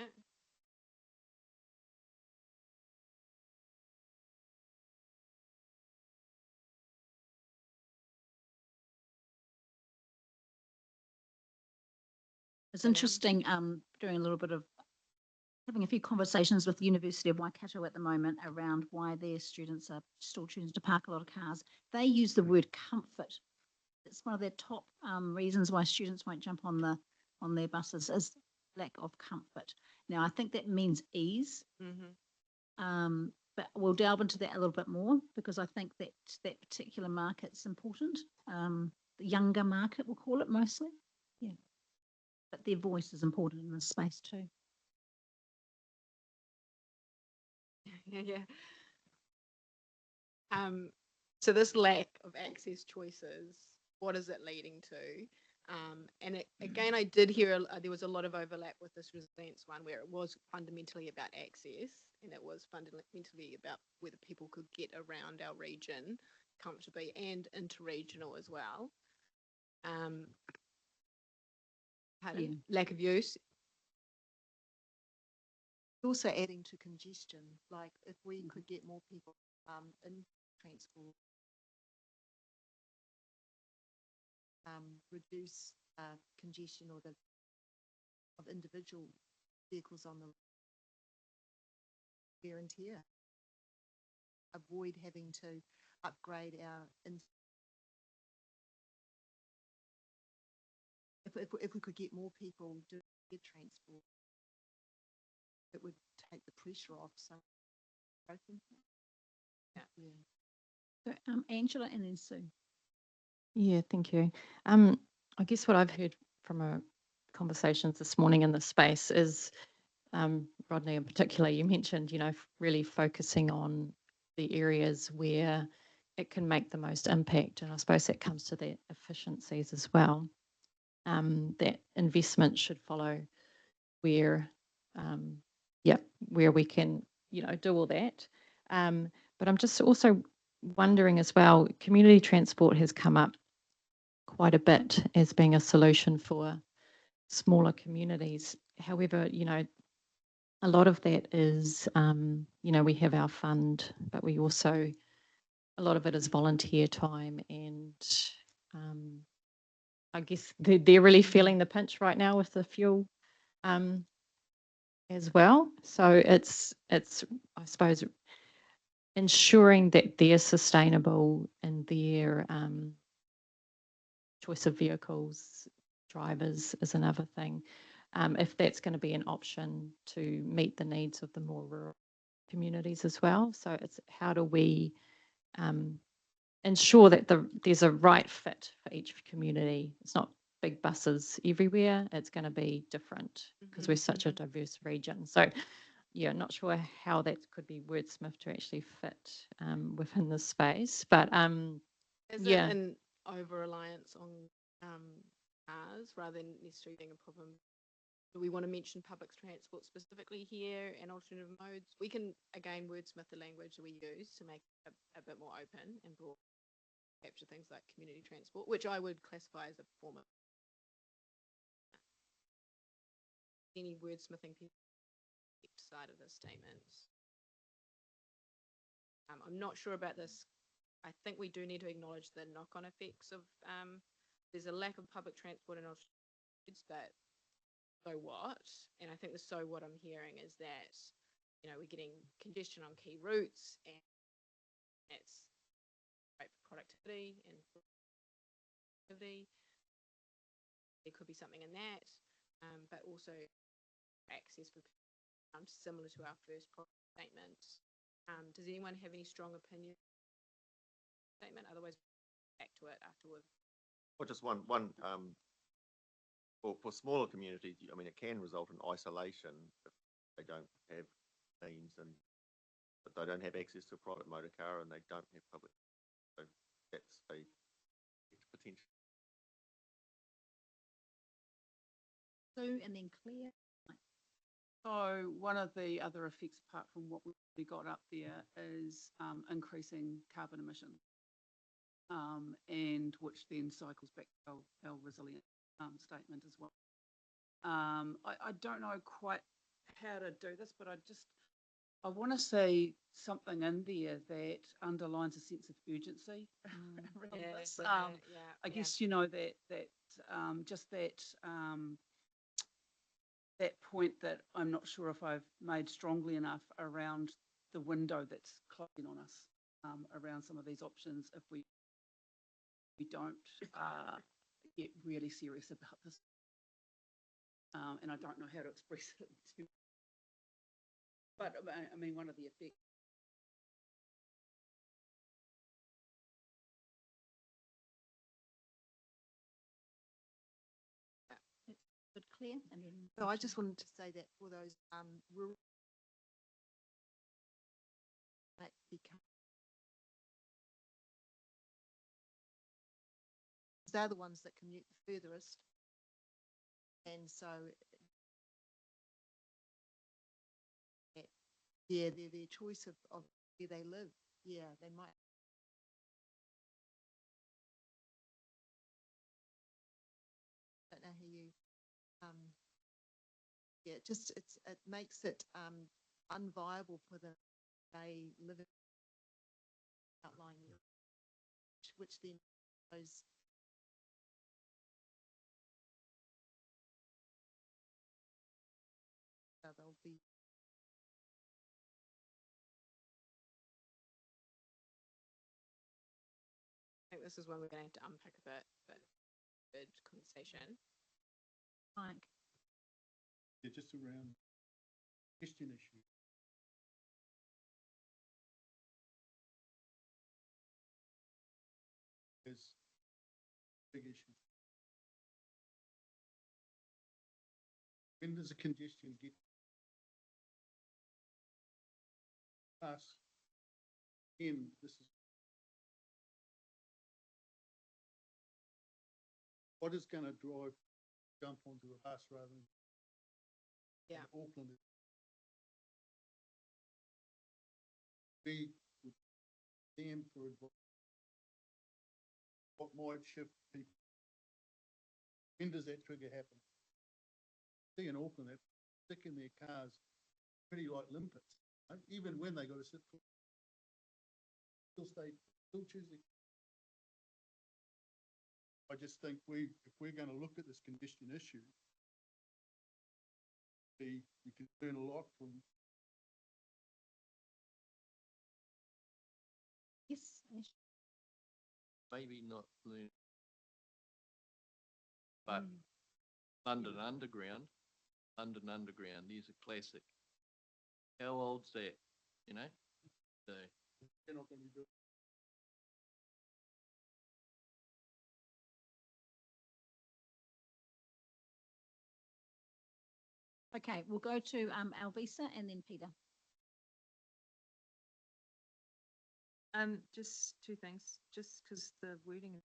It's interesting doing a little bit of having a few conversations with the University of Waikato at the moment around why their students are still choosing to park a lot of cars. They use the word comfort. It's one of their top reasons why students won't jump on their buses is lack of comfort. Now, I think that means ease, but we'll delve into that a little bit more because I think that that particular market's important. The younger market, we'll call it mostly. Yeah. But their voice is important in this space too. Yeah. So this lack of access choices, what is it leading to? And again, I did hear there was a lot of overlap with this resilience one where it was fundamentally about access and it was fundamentally about whether people could get around our region comfortably and interregional as well. Lack of use. Also adding to congestion, like if we could get more people in transport, reduce congestion or of individual vehicles on the wear and tear, avoid having to upgrade our if we could get more people doing air transport, it would take the pressure off. So, I think, yeah. So, Angela and then Sue. Yeah, thank you. I guess what I've heard from conversations this morning in the space is, Rodney in particular, you mentioned, really focusing on the areas where it can make the most impact. And I suppose that comes to the efficiencies as well. That investment should follow where, where we can, do all that. But I'm just also wondering as well, community transport has come up quite a bit as being a solution for smaller communities. However, a lot of that is, we have our fund, but we also, a lot of it is volunteer time, and I guess they're really feeling the pinch right now with the fuel as well. So it's I suppose ensuring that they're sustainable in their choice of vehicles, drivers is another thing. If that's going to be an option to meet the needs of the more rural communities as well. So it's how do we ensure that there's a right fit for each community. It's not big buses everywhere. It's going to be different because we're such a diverse region. So yeah, not sure how that could be wordsmithed to actually fit within the space. But Is yeah. it an over-reliance on cars rather than necessarily being a problem? Do we want to mention public transport specifically here and alternative modes? We can, again, wordsmith the language that we use to make it a bit more open and broad, capture things like community transport, which I would classify as a form of any wordsmithing side of the statements. I'm not sure about this. I think we do need to acknowledge the knock-on effects of there's a lack of public transport in alternatives, but so what? And I think the so what I'm hearing is that, we're getting congestion on key routes, and it's great for productivity and productivity. There could be something in that, but also access for similar to our first statement. Does anyone have any strong opinion statement? Otherwise, back to it afterwards. Well, just one for smaller communities, I mean, it can result in isolation if they don't have means but they don't have access to a private motor car and they don't have public. So that's a potential. Sue and then Claire. So one of the other effects, apart from what we got up there, is increasing carbon emissions, and which then cycles back to our resilient statement as well. I don't know quite how to do this, but I want to say something in there that underlines a sense of urgency around this. I guess that just that point that I'm not sure if I've made strongly enough around the window that's closing on us around some of these options if we don't get really serious about this. And I don't know how to express it. But I mean, one of the effects. Good, Claire, and then. So I just wanted to say that for those rural, that become, they're the ones that commute the furthest, and so yeah, their choice of where they live. Yeah, they might. I don't know how you. Yeah, it makes it unviable for them. They live in outlying, which then goes. They'll be. I think this is one we're going to have to unpack a bit, but good conversation. Like, Yeah, just around question issue. There's big issue. When does the congestion get us? In this is what is going to drive jump onto a bus rather than Auckland. We would stand for advice. What might shift people? When does that trigger happen? See in Auckland, they stick in their cars pretty like limpets. Right? Even when they got to sit, still choosing. I just think if we're going to look at this congestion issue, we can learn a lot from. yes, Maybe not learn, but London Underground, is a classic. How old's that, you know? So, They're not going to be doing. okay, we'll go to Alvisa and then Peter. Just two things, just because the wording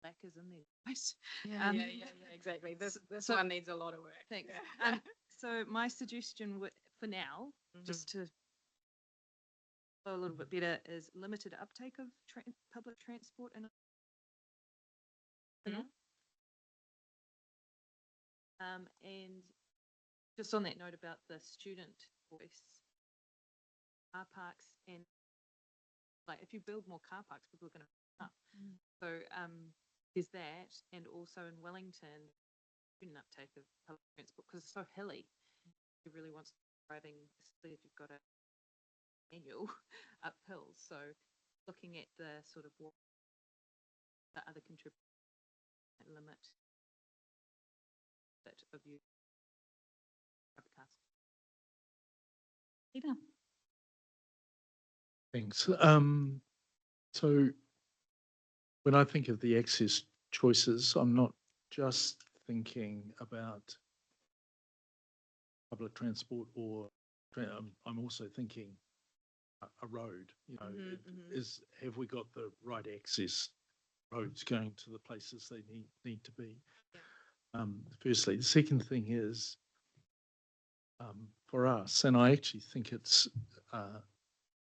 lack is in there. Right? Yeah, exactly. This one needs a lot of work. Thanks. Yeah. So my suggestion for now, just to flow a little bit better, is limited uptake of public transport and and just on that note about the student voice, car parks, and like if you build more car parks, people are going to up. So there's that, and also in Wellington, student uptake of public transport because it's so hilly. Who really wants driving, especially if you've got a manual uphill. So looking at the sort of what the other contributors limit that of you podcast. Peter. Thanks. So when I think of the access choices, I'm not just thinking about public transport or I'm also thinking a road, you know, have we got the right access roads going to the places they need to be? Firstly, the second thing is for us, and I actually think it's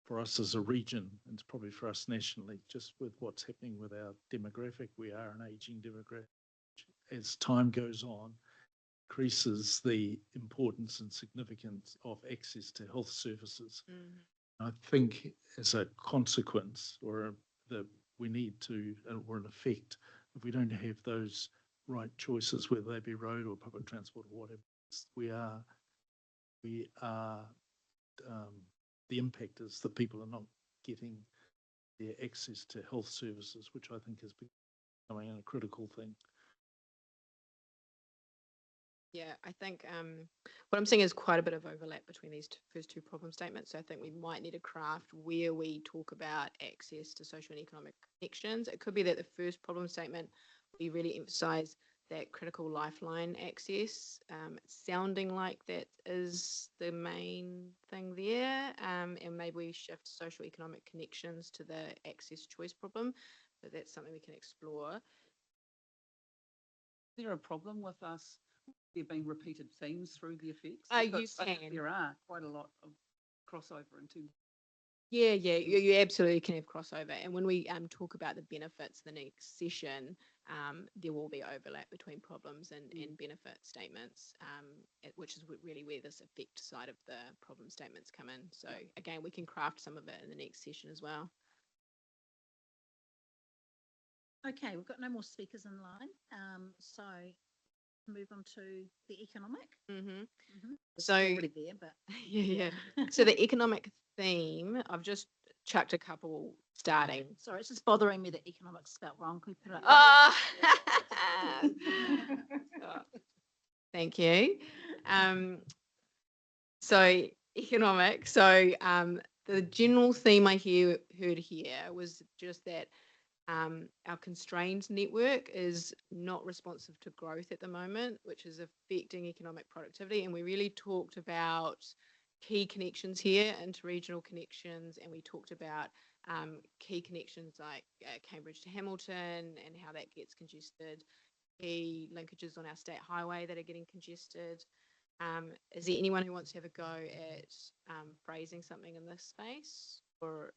for us as a region, and it's probably for us nationally, just with what's happening with our demographic, we are an aging demographic. As time goes on, increases the importance and significance of access to health services. I think as a consequence, or that we need to, or an effect, if we don't have those right choices, whether they be road or public transport or whatever, we are the impact is that people are not getting their access to health services, which I think is becoming a critical thing. Yeah, I think what I'm seeing is quite a bit of overlap between these first two problem statements. So I think we might need to craft where we talk about access to social and economic connections. It could be that the first problem statement, we really emphasize that critical lifeline access. It's sounding like that is the main thing there. And maybe we shift social economic connections to the access choice problem, but that's something we can explore. Is there a problem with us there being repeated themes through the effects? You Because I think can. there are quite a lot of crossover in terms. Yeah, you absolutely can have crossover. And when we talk about the benefits the next session, there will be overlap between problems and benefit statements, which is really where this effect side of the problem statements come in. So again, we can craft some of it in the next session as well. Okay, we've got no more speakers in line. So move on to the economic. So already there, but yeah. So the economic theme, I've just chucked a couple starting. Sorry, it's just bothering me that economics spelled wrong. Can we put it up? Thank you. So economic. So the general theme I heard here was just that our constrained network is not responsive to growth at the moment, which is affecting economic productivity. And we really talked about key connections here, interregional connections, and we talked about key connections like Cambridge to Hamilton and how that gets congested, key linkages on our state highway that are getting congested. Is there anyone who wants to have a go at phrasing something in this space, or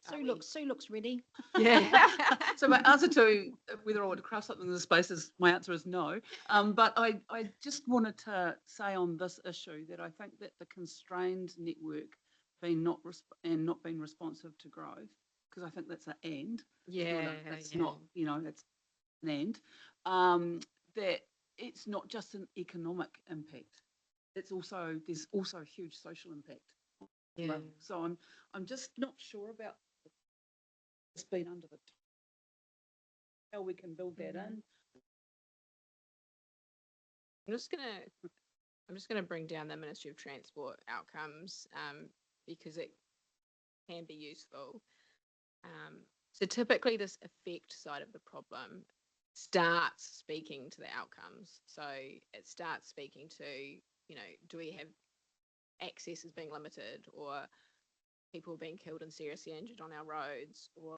Sue looks ready. Yeah. So my answer to whether I want to craft something in this space is, my answer is no. But I just wanted to say on this issue that I think that the constrained network not being responsive to growth, because I think that's an and. Yeah, It's yeah. not, it's an and. That it's not just an economic impact. There's also a huge social impact. Yeah. So I'm just not sure about it's been under the how we can build that in. I'm just gonna bring down the Ministry of Transport outcomes because it can be useful. So typically this effect side of the problem starts speaking to the outcomes. So it starts speaking to, do we have access is being limited, or people being killed and seriously injured on our roads, or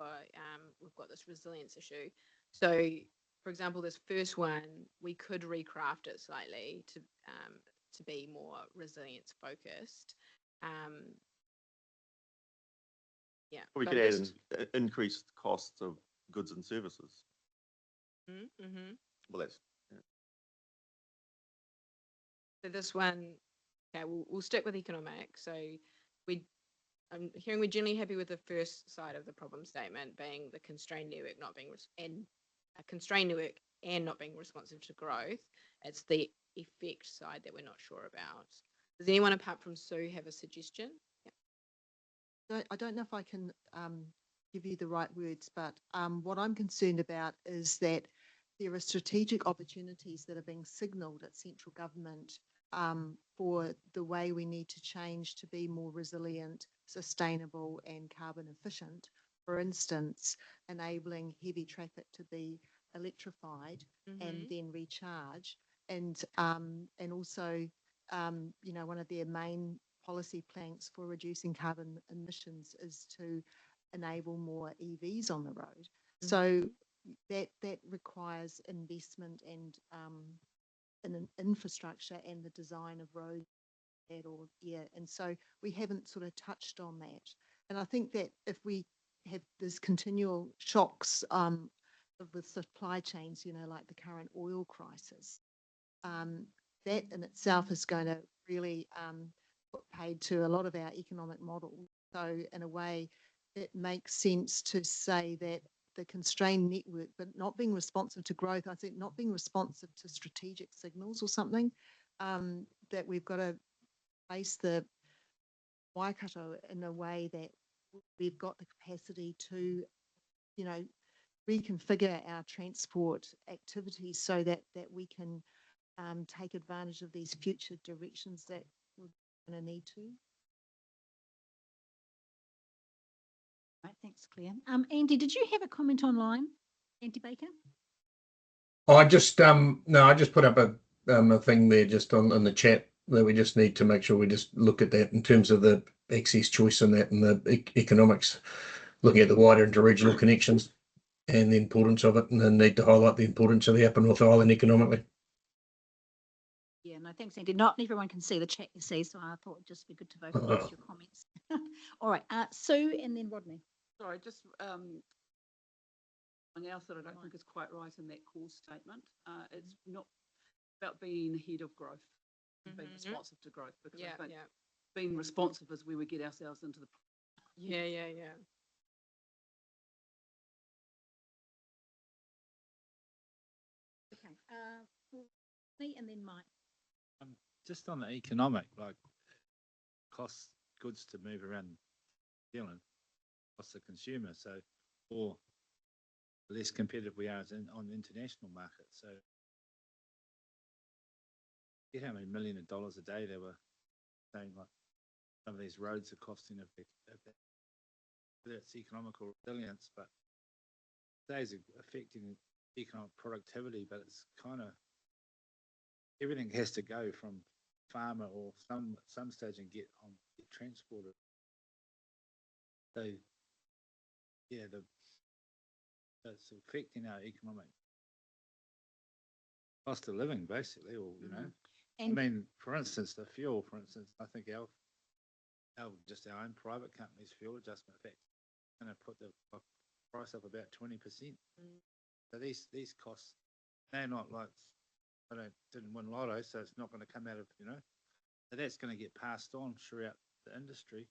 we've got this resilience issue. So, for example, this first one, we could recraft it slightly to be more resilience focused. Yeah. We but could add just- increased costs of goods and services. Mhm. Well, that's, So this one, okay, we'll stick with economic. So I'm hearing we're generally happy with the first side of the problem statement, being the constrained network not being and a constrained network and not being responsive to growth. It's the effect side that we're not sure about. Does anyone apart from Sue have a suggestion? Yeah. I don't know if I can give you the right words, but what I'm concerned about is that there are strategic opportunities that are being signalled at central government for the way we need to change to be more resilient, sustainable and carbon efficient. For instance, enabling heavy traffic to be electrified and then recharge, and also one of their main policy planks for reducing carbon emissions is to enable more EVs on the road. So that requires investment and in an infrastructure and the design of roads. And so we haven't sort of touched on that. And I think that if we have this continual shocks with supply chains, like the current oil crisis, that in itself is going to really put paid to a lot of our economic model. So in a way, it makes sense to say that the constrained network, but not being responsive to growth, I think not being responsive to strategic signals or something, that we've got to place the Waikato in a way that we've got the capacity to, reconfigure our transport activities so that we can take advantage of these future directions that we're going to need to. Right, thanks, Claire. Andy, did you have a comment online? Andy Baker? I just no, I just put up a thing there just in the chat that we just need to make sure we just look at that in terms of the access choice and that and the economics, looking at the wider interregional connections and the importance of it, and then need to highlight the importance of the Upper North Island economically. Yeah, no, thanks, Andy. Not everyone can see the chat, you see, so I thought it'd just be good to vocalise your comments. All right, Sue and then Rodney. Sorry, just something else that I don't think is quite right in that core statement. It's not about being ahead of growth, being responsive to growth, because I think being responsive is where we get ourselves into the. Yeah. Okay, me and then Mike. Just on the economic, like costs goods to move around New Zealand, costs the consumer. So, or the less competitive we are on the international market. So Get how many million of dollars a day they were saying, like, some of these roads are costing that's economical resilience, but days affecting economic productivity, but it's kind of, everything has to go from farmer or some stage and get transported. So yeah, it's affecting our economic cost of living basically, or you know. And I mean, for instance, the fuel, for instance, I think our just our own private company's fuel adjustment effect going to put the price up about 20%. So these costs, they're not like, didn't win lotto, so it's not going to come out of, you know, so that's going to get passed on throughout the industry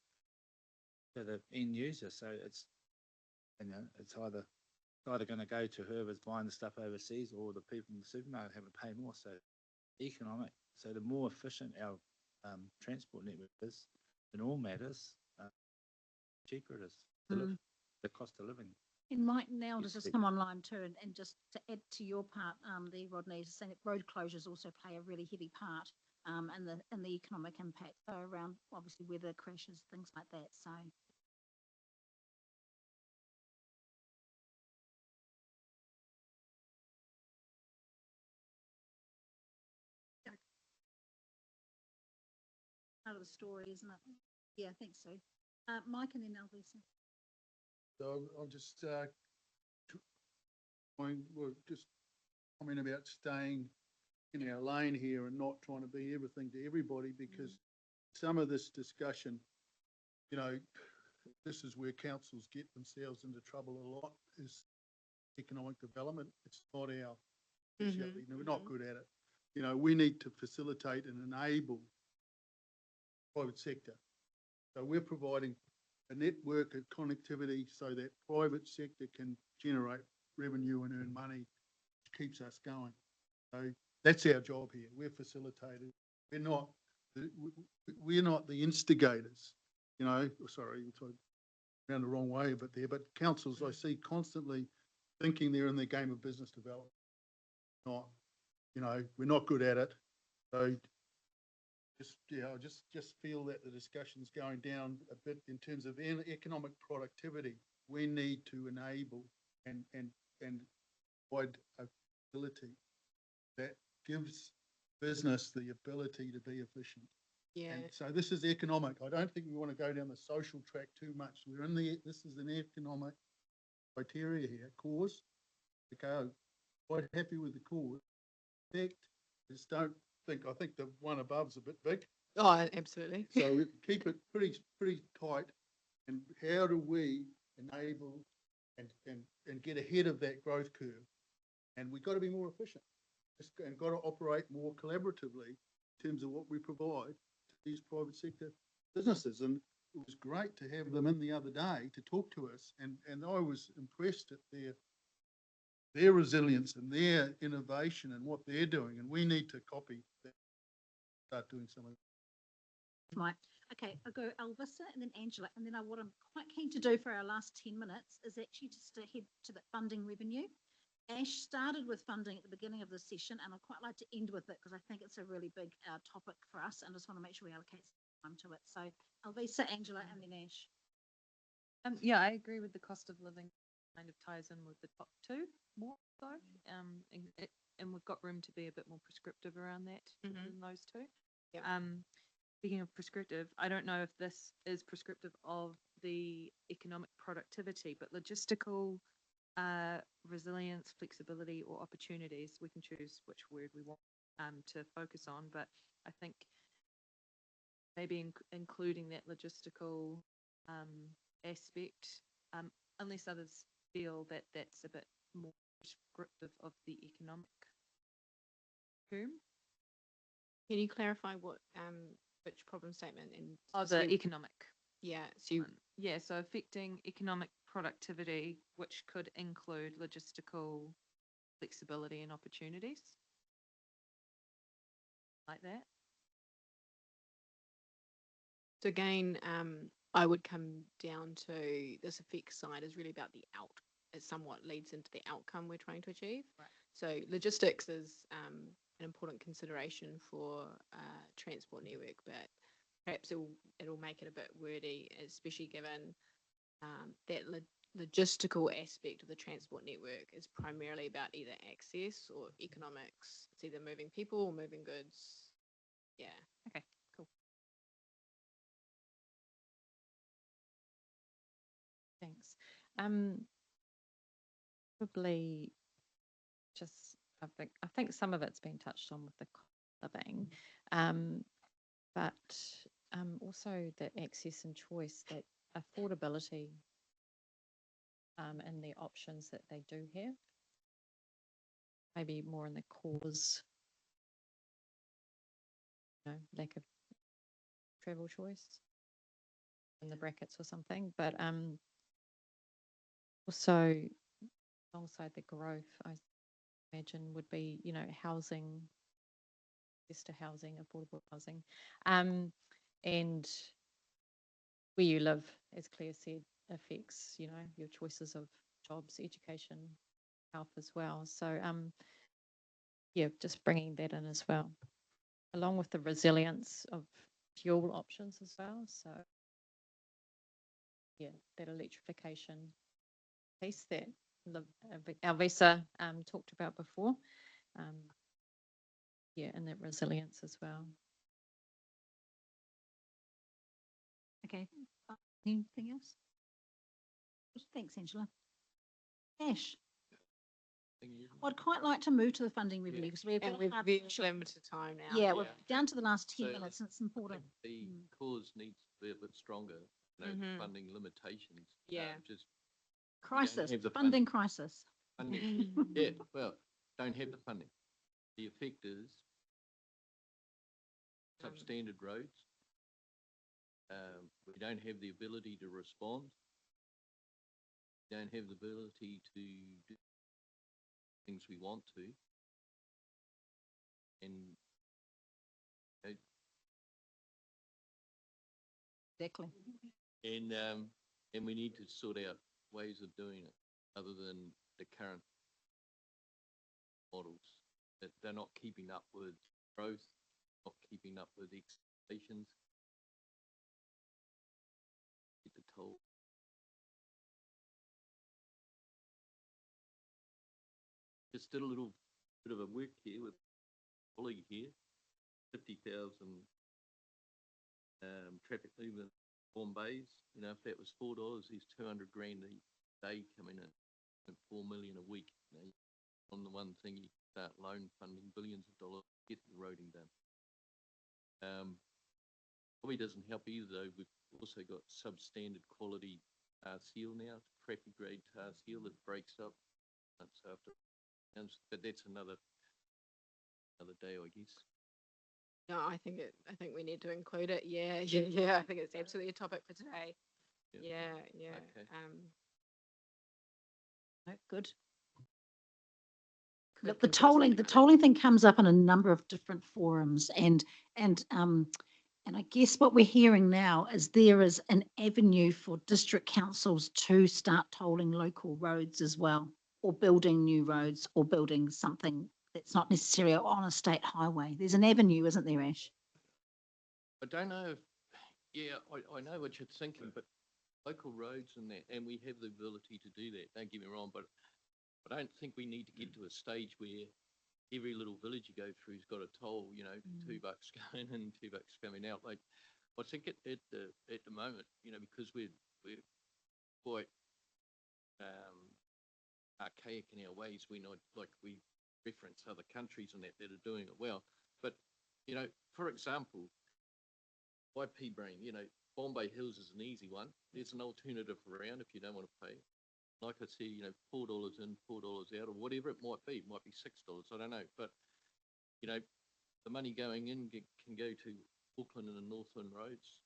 to the end user. So it's, you know, it's either going to go to whoever's buying the stuff overseas, or the people in the supermarket having to pay more. So economic. So the more efficient our transport network is in all matters, cheaper it is to live, the cost of living. And Mike now Yes, does just please. come online too, and just to add to your part, there, Rodney, is saying that road closures also play a really heavy part in the economic impact, so around obviously weather crashes, things like that. So part of the story, isn't it? Yeah, I think so. Mike and then Alvisa. So I'll just just comment about staying in our lane here and not trying to be everything to everybody, because some of this discussion, you know, this is where councils get themselves into trouble a lot, is economic development. It's not our specialty. We're not good at it. You know, we need to facilitate and enable private sector. So we're providing a network of connectivity so that private sector can generate revenue and earn money, which keeps us going. So that's our job here. We're facilitators. We're not the instigators. You know, sorry, I ran the wrong way a bit there. But councils, I see constantly thinking they're in the game of business development. Not, you know, we're not good at it. So I just feel that the discussion's going down a bit in terms of economic productivity. We need to enable and provide a ability that gives business the ability to be efficient. Yeah. And so this is economic. I don't think we want to go down the social track too much. This is an economic criteria here. Cause, okay, quite happy with the cause. Effect, just don't think, I think the one above's a bit big. Oh, absolutely. So keep it pretty tight. And how do we enable and get ahead of that growth curve? And we've got to be more efficient and got to operate more collaboratively in terms of what we provide to these private sector businesses. And it was great to have them in the other day to talk to us. And I was impressed at their resilience and their innovation and what they're doing. And we need to copy that, start doing something. Right. Okay, I'll go Alvisa and then Angela. And then what I'm quite keen to do for our last 10 minutes is actually just to head to the funding revenue. Ash started with funding at the beginning of the session, and I'd quite like to end with it because I think it's a really big topic for us, and I just want to make sure we allocate some time to it. So Alvisa, Angela, and then Ash. Yeah, I agree with the cost of living kind of ties in with the top two more so. And we've got room to be a bit more prescriptive around that than those two. Yep. Speaking of prescriptive, I don't know if this is prescriptive of the economic productivity, but logistical resilience, flexibility, or opportunities. We can choose which word we want to focus on, but I think maybe including that logistical aspect, unless others feel that that's a bit more prescriptive of the economic term. Can you clarify which problem statement and the economic? Yeah, so you, so affecting economic productivity, which could include logistical flexibility and opportunities, like that. so again, I would come down to this effect side is really about the it somewhat leads into the outcome we're trying to achieve. Right. So logistics is an important consideration for transport network, but perhaps it'll make it a bit wordy, especially given that logistical aspect of the transport network is primarily about either access or economics. It's either moving people or moving goods. Yeah. Okay, cool. Thanks. Probably just, I think some of it's been touched on with the cost of living, but also the access and choice, that affordability and the options that they do have, maybe more in the cause, lack of travel choice in the brackets or something, but also alongside the growth, I imagine would be, housing, access to housing, affordable housing, and where you live, as Claire said, affects, your choices of jobs, education, health as well. So, yeah, just bringing that in as well, along with the resilience of fuel options as well. So, yeah, that electrification piece that Alvisa talked about before. Yeah, and that resilience as well. Okay. Anything else? Thanks, Angela. Ash, I'd quite like to move to the funding review because we've got we've hard very short- limited time now. Yeah, we're down to the last 10 So minutes, and it's important. The cause needs to be a bit stronger, funding limitations. Yeah. Just Crisis, have the funding crisis. funding. Yeah, well, don't have the funding. The effect is substandard roads. We don't have the ability to respond. We don't have the ability to do things we want to. And Exactly. and we need to sort out ways of doing it other than the current models, that they're not keeping up with growth, not keeping up with expectations. Get the toll. Just did a little bit of a work here with a colleague here, 50,000 traffic movement Bombays. If that was $4, there's 200 grand a day coming in, and 4 million a week. On the one thing, you start loan funding billions of dollars to get the roading done. Probably doesn't help either though. We've also got substandard quality seal now, crappy grade tar seal that breaks up months after. But that's another day, I guess. No, I think we need to include it. Yeah, yeah. I think it's absolutely a topic for today. Yeah. Okay. No, good. Look, the tolling thing comes up in a number of different forums, and I guess what we're hearing now is there is an avenue for district councils to start tolling local roads as well, or building new roads, or building something that's not necessarily on a state highway. There's an avenue, isn't there, Ash? I don't know if, I know what you're thinking, but local roads and that, and we have the ability to do that, don't get me wrong, but I don't think we need to get to a stage where every little village you go through's got a toll, $2 going in, $2 coming out. Like, I think at the moment, because we're quite archaic in our ways, we reference other countries and that are doing it well. But, for example, IP Brain, Bombay Hills is an easy one. There's an alternative around if you don't want to pay. Like I said, $4 in, $4 out, or whatever it might be. It might be $6. I don't know. But, the money going in can go to Auckland and the Northland roads.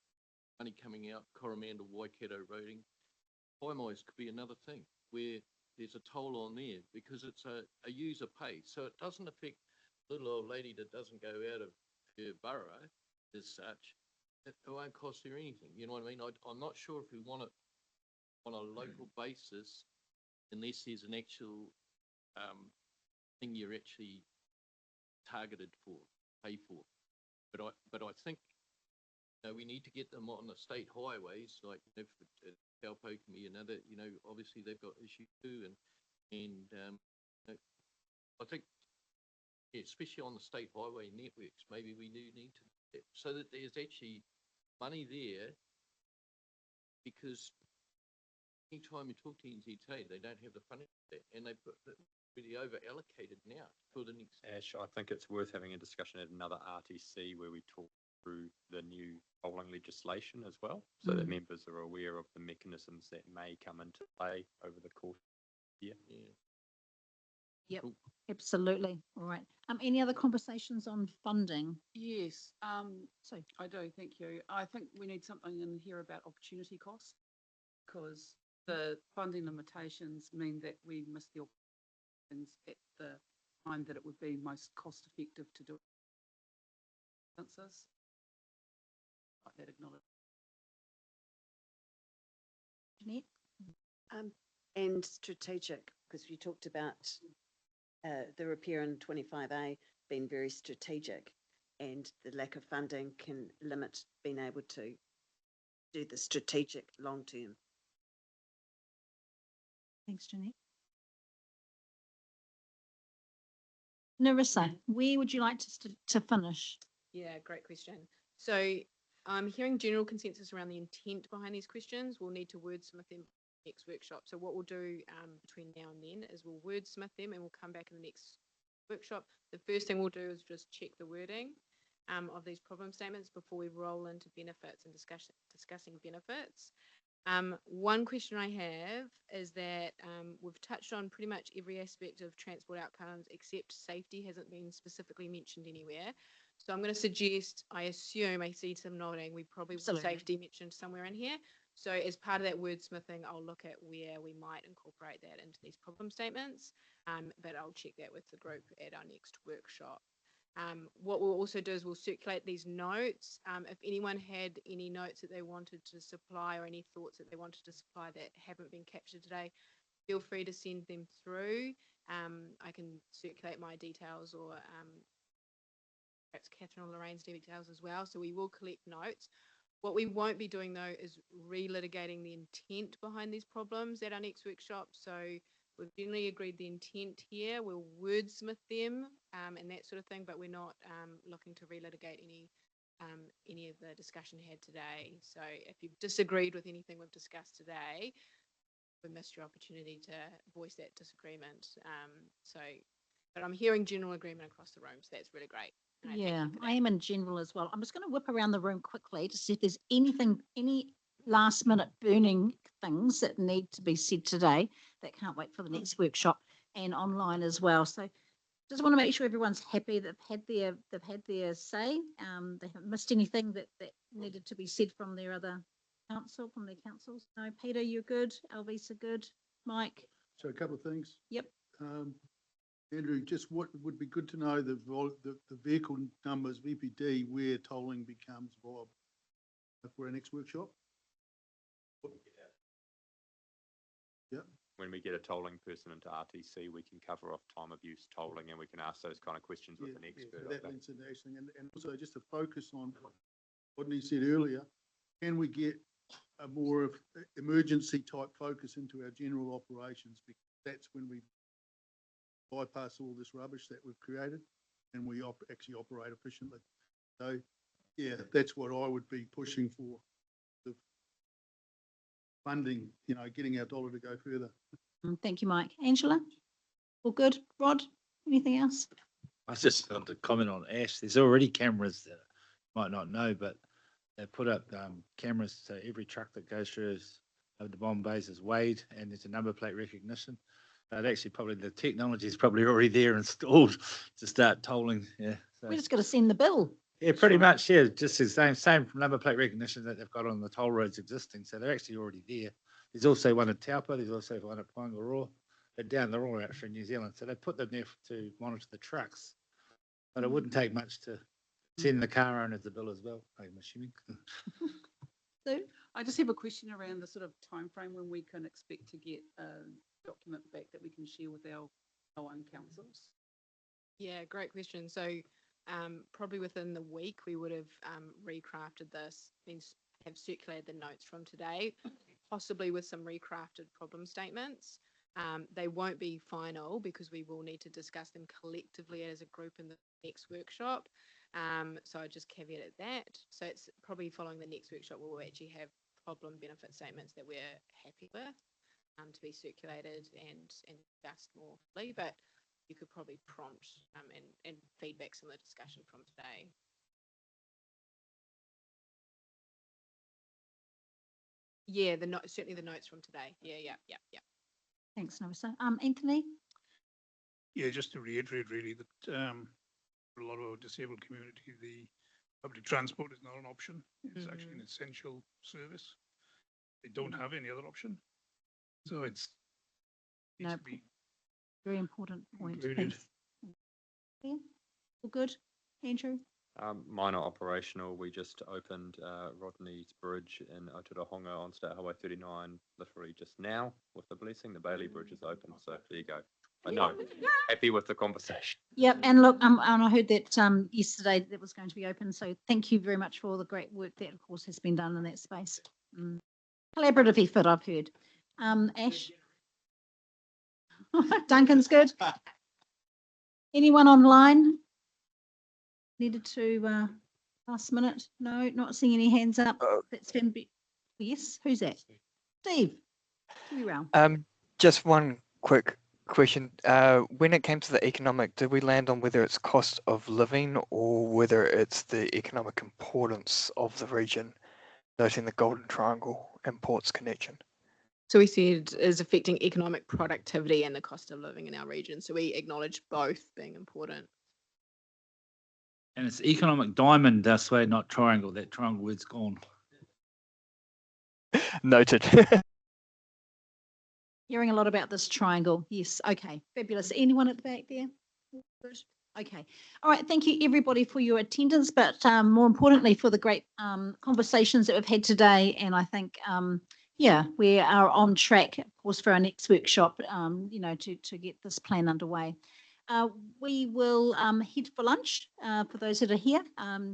Money coming out, Coromandel, Waikato roading. Paimais could be another thing where there's a toll on there because it's a user pay. So it doesn't affect little old lady that doesn't go out of her borough as such. It won't cost her anything. You know what I mean? I'm not sure if we want it on a local basis unless there's an actual thing you're actually targeted for, pay for. But I think, we need to get them on the state highways, like if Taupo can be another, obviously they've got issues too, and I think, especially on the state highway networks, maybe we do need to, so that there's actually money there, because anytime you talk to NZTA, they don't have the funding, and they put really over allocated now for the next. Ash, I think it's worth having a discussion at another RTC where we talk through the new tolling legislation as well, so that members are aware of the mechanisms that may come into play over the course of the year. Yep, Cool. absolutely. All right. Any other conversations on funding? Yes, So I do, thank you. I think we need something in here about opportunity costs, because the funding limitations mean that we miss the opportunities at the time that it would be most cost effective to do it. Like that acknowledged. Jeanette? And strategic, because you talked about the repair in 25A being very strategic, and the lack of funding can limit being able to do the strategic long term. Thanks, Jeanette. Narissa, where would you like to finish? Yeah, great question. So I'm hearing general consensus around the intent behind these questions. We'll need to wordsmith them next workshop. So what we'll do between now and then is we'll wordsmith them and we'll come back in the next workshop. The first thing we'll do is just check the wording of these problem statements before we roll into benefits and discussing benefits. One question I have is that we've touched on pretty much every aspect of transport outcomes except safety hasn't been specifically mentioned anywhere. So I'm going to suggest, I assume, I see some nodding, we probably want safety mentioned somewhere in here. So as part of that wordsmithing, I'll look at where we might incorporate that into these problem statements, but I'll check that with the group at our next workshop. What we'll also do is we'll circulate these notes. If anyone had any notes that they wanted to supply or any thoughts that they wanted to supply that haven't been captured today, feel free to send them through. I can circulate my details, or perhaps Catherine or Lorraine's details as well. So we will collect notes. What we won't be doing though is relitigating the intent behind these problems at our next workshop. So we've generally agreed the intent here. We'll wordsmith them and that sort of thing, but we're not looking to relitigate any of the discussion had today. So if you've disagreed with anything we've discussed today, we missed your opportunity to voice that disagreement. But I'm hearing general agreement across the room, so that's really great. Yeah, I am in general as well. I'm just going to whip around the room quickly to see if there's any last minute burning things that need to be said today that can't wait for the next workshop and online as well. So just want to make sure everyone's happy. They've had their say. They haven't missed anything that needed to be said from their councils. No, Peter, you're good. Alvisa, good. Mike. So a couple of things. Yep. Andrew, just what would be good to know the vehicle numbers, VPD, where tolling becomes viable for our next workshop? Yeah. When we get a tolling person into RTC, we can cover off time of use tolling, and we can ask those kind of questions with an expert. So that links into actually, and also just to focus on what Rodney said earlier, can we get a more of emergency type focus into our general operations? Because that's when we bypass all this rubbish that we've created and we actually operate efficiently. So yeah, that's what I would be pushing for, the funding, getting our dollar to go further. Thank you, Mike. Angela, all good? Rod, anything else? I just want to comment on Ash. There's already cameras that you might not know, but they put up cameras so every truck that goes through the Bombays is weighed, and there's a number plate recognition. But actually, probably the technology is probably already there installed to start tolling. Yeah, so, We just got to send the bill. yeah, pretty much. Yeah, just the same number plate recognition that they've got on the toll roads existing. So they're actually already there. There's also one at Taupo. There's also one at Whangaroa. They're down the road out from New Zealand. So they put them there to monitor the trucks. But it wouldn't take much to send the car owners the bill as well, I'm assuming. So I just have a question around the sort of time frame when we can expect to get a document back that we can share with our own councils. Yeah, great question. So probably within the week, we would have recrafted this, have circulated the notes from today, possibly with some recrafted problem statements. They won't be final because we will need to discuss them collectively as a group in the next workshop. So I just caveat that. So it's probably following the next workshop where we'll actually have problem benefit statements that we're happy with to be circulated and discussed more fully. But you could probably prompt and feedback some of the discussion from today. Yeah, certainly the notes from today. Yeah. Thanks, Narissa. Anthony? Yeah, just to reiterate really that for a lot of our disabled community, the public transport is not an option. It's actually an essential service. They don't have any other option. So it's needs No, to be very important point. included. Thanks. Yeah, all good. Andrew? Minor operational. We just opened Rodney's Bridge in Aotearoa on State Highway 39 literally just now with the blessing. The Bailey Bridge is open, so there you go. But no, happy with the conversation. Yep, and look, and I heard that yesterday that was going to be open, so thank you very much for all the great work that, of course, has been done in that space. Collaborative effort, I've heard. Ash? Duncan's good. Anyone online? Needed to last minute? No, not seeing any hands up. That's been yes. Who's that? Steve. Kiwi Rail. Just one quick question. When it came to the economic, did we land on whether it's cost of living or whether it's the economic importance of the region, noting the Golden Triangle and ports connection? So we said is affecting economic productivity and the cost of living in our region. So we acknowledge both being important. And it's economic diamond this way, not triangle. That triangle word's gone. Noted. Hearing a lot about this triangle. Yes. Okay. Fabulous. Anyone at the back there? Good. Okay. All right. Thank you, everybody, for your attendance, but more importantly, for the great conversations that we've had today. And I think, yeah, we are on track, of course, for our next workshop, to get this plan underway. We will head for lunch for those that are here.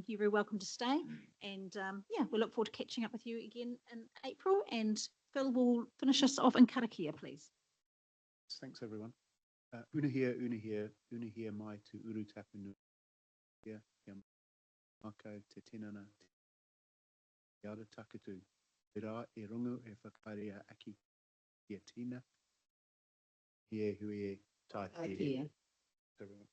You're very welcome to stay. And yeah, we look forward to catching up with you again in April. And Phil will finish us off in Karakia, please. Thanks, everyone. Unahia mai tu uru tapinu. Ia mako te tinana. Iara takatu. Ira e rungu e whakaria aki. Ia tina. Ie hui e tai. Everyone.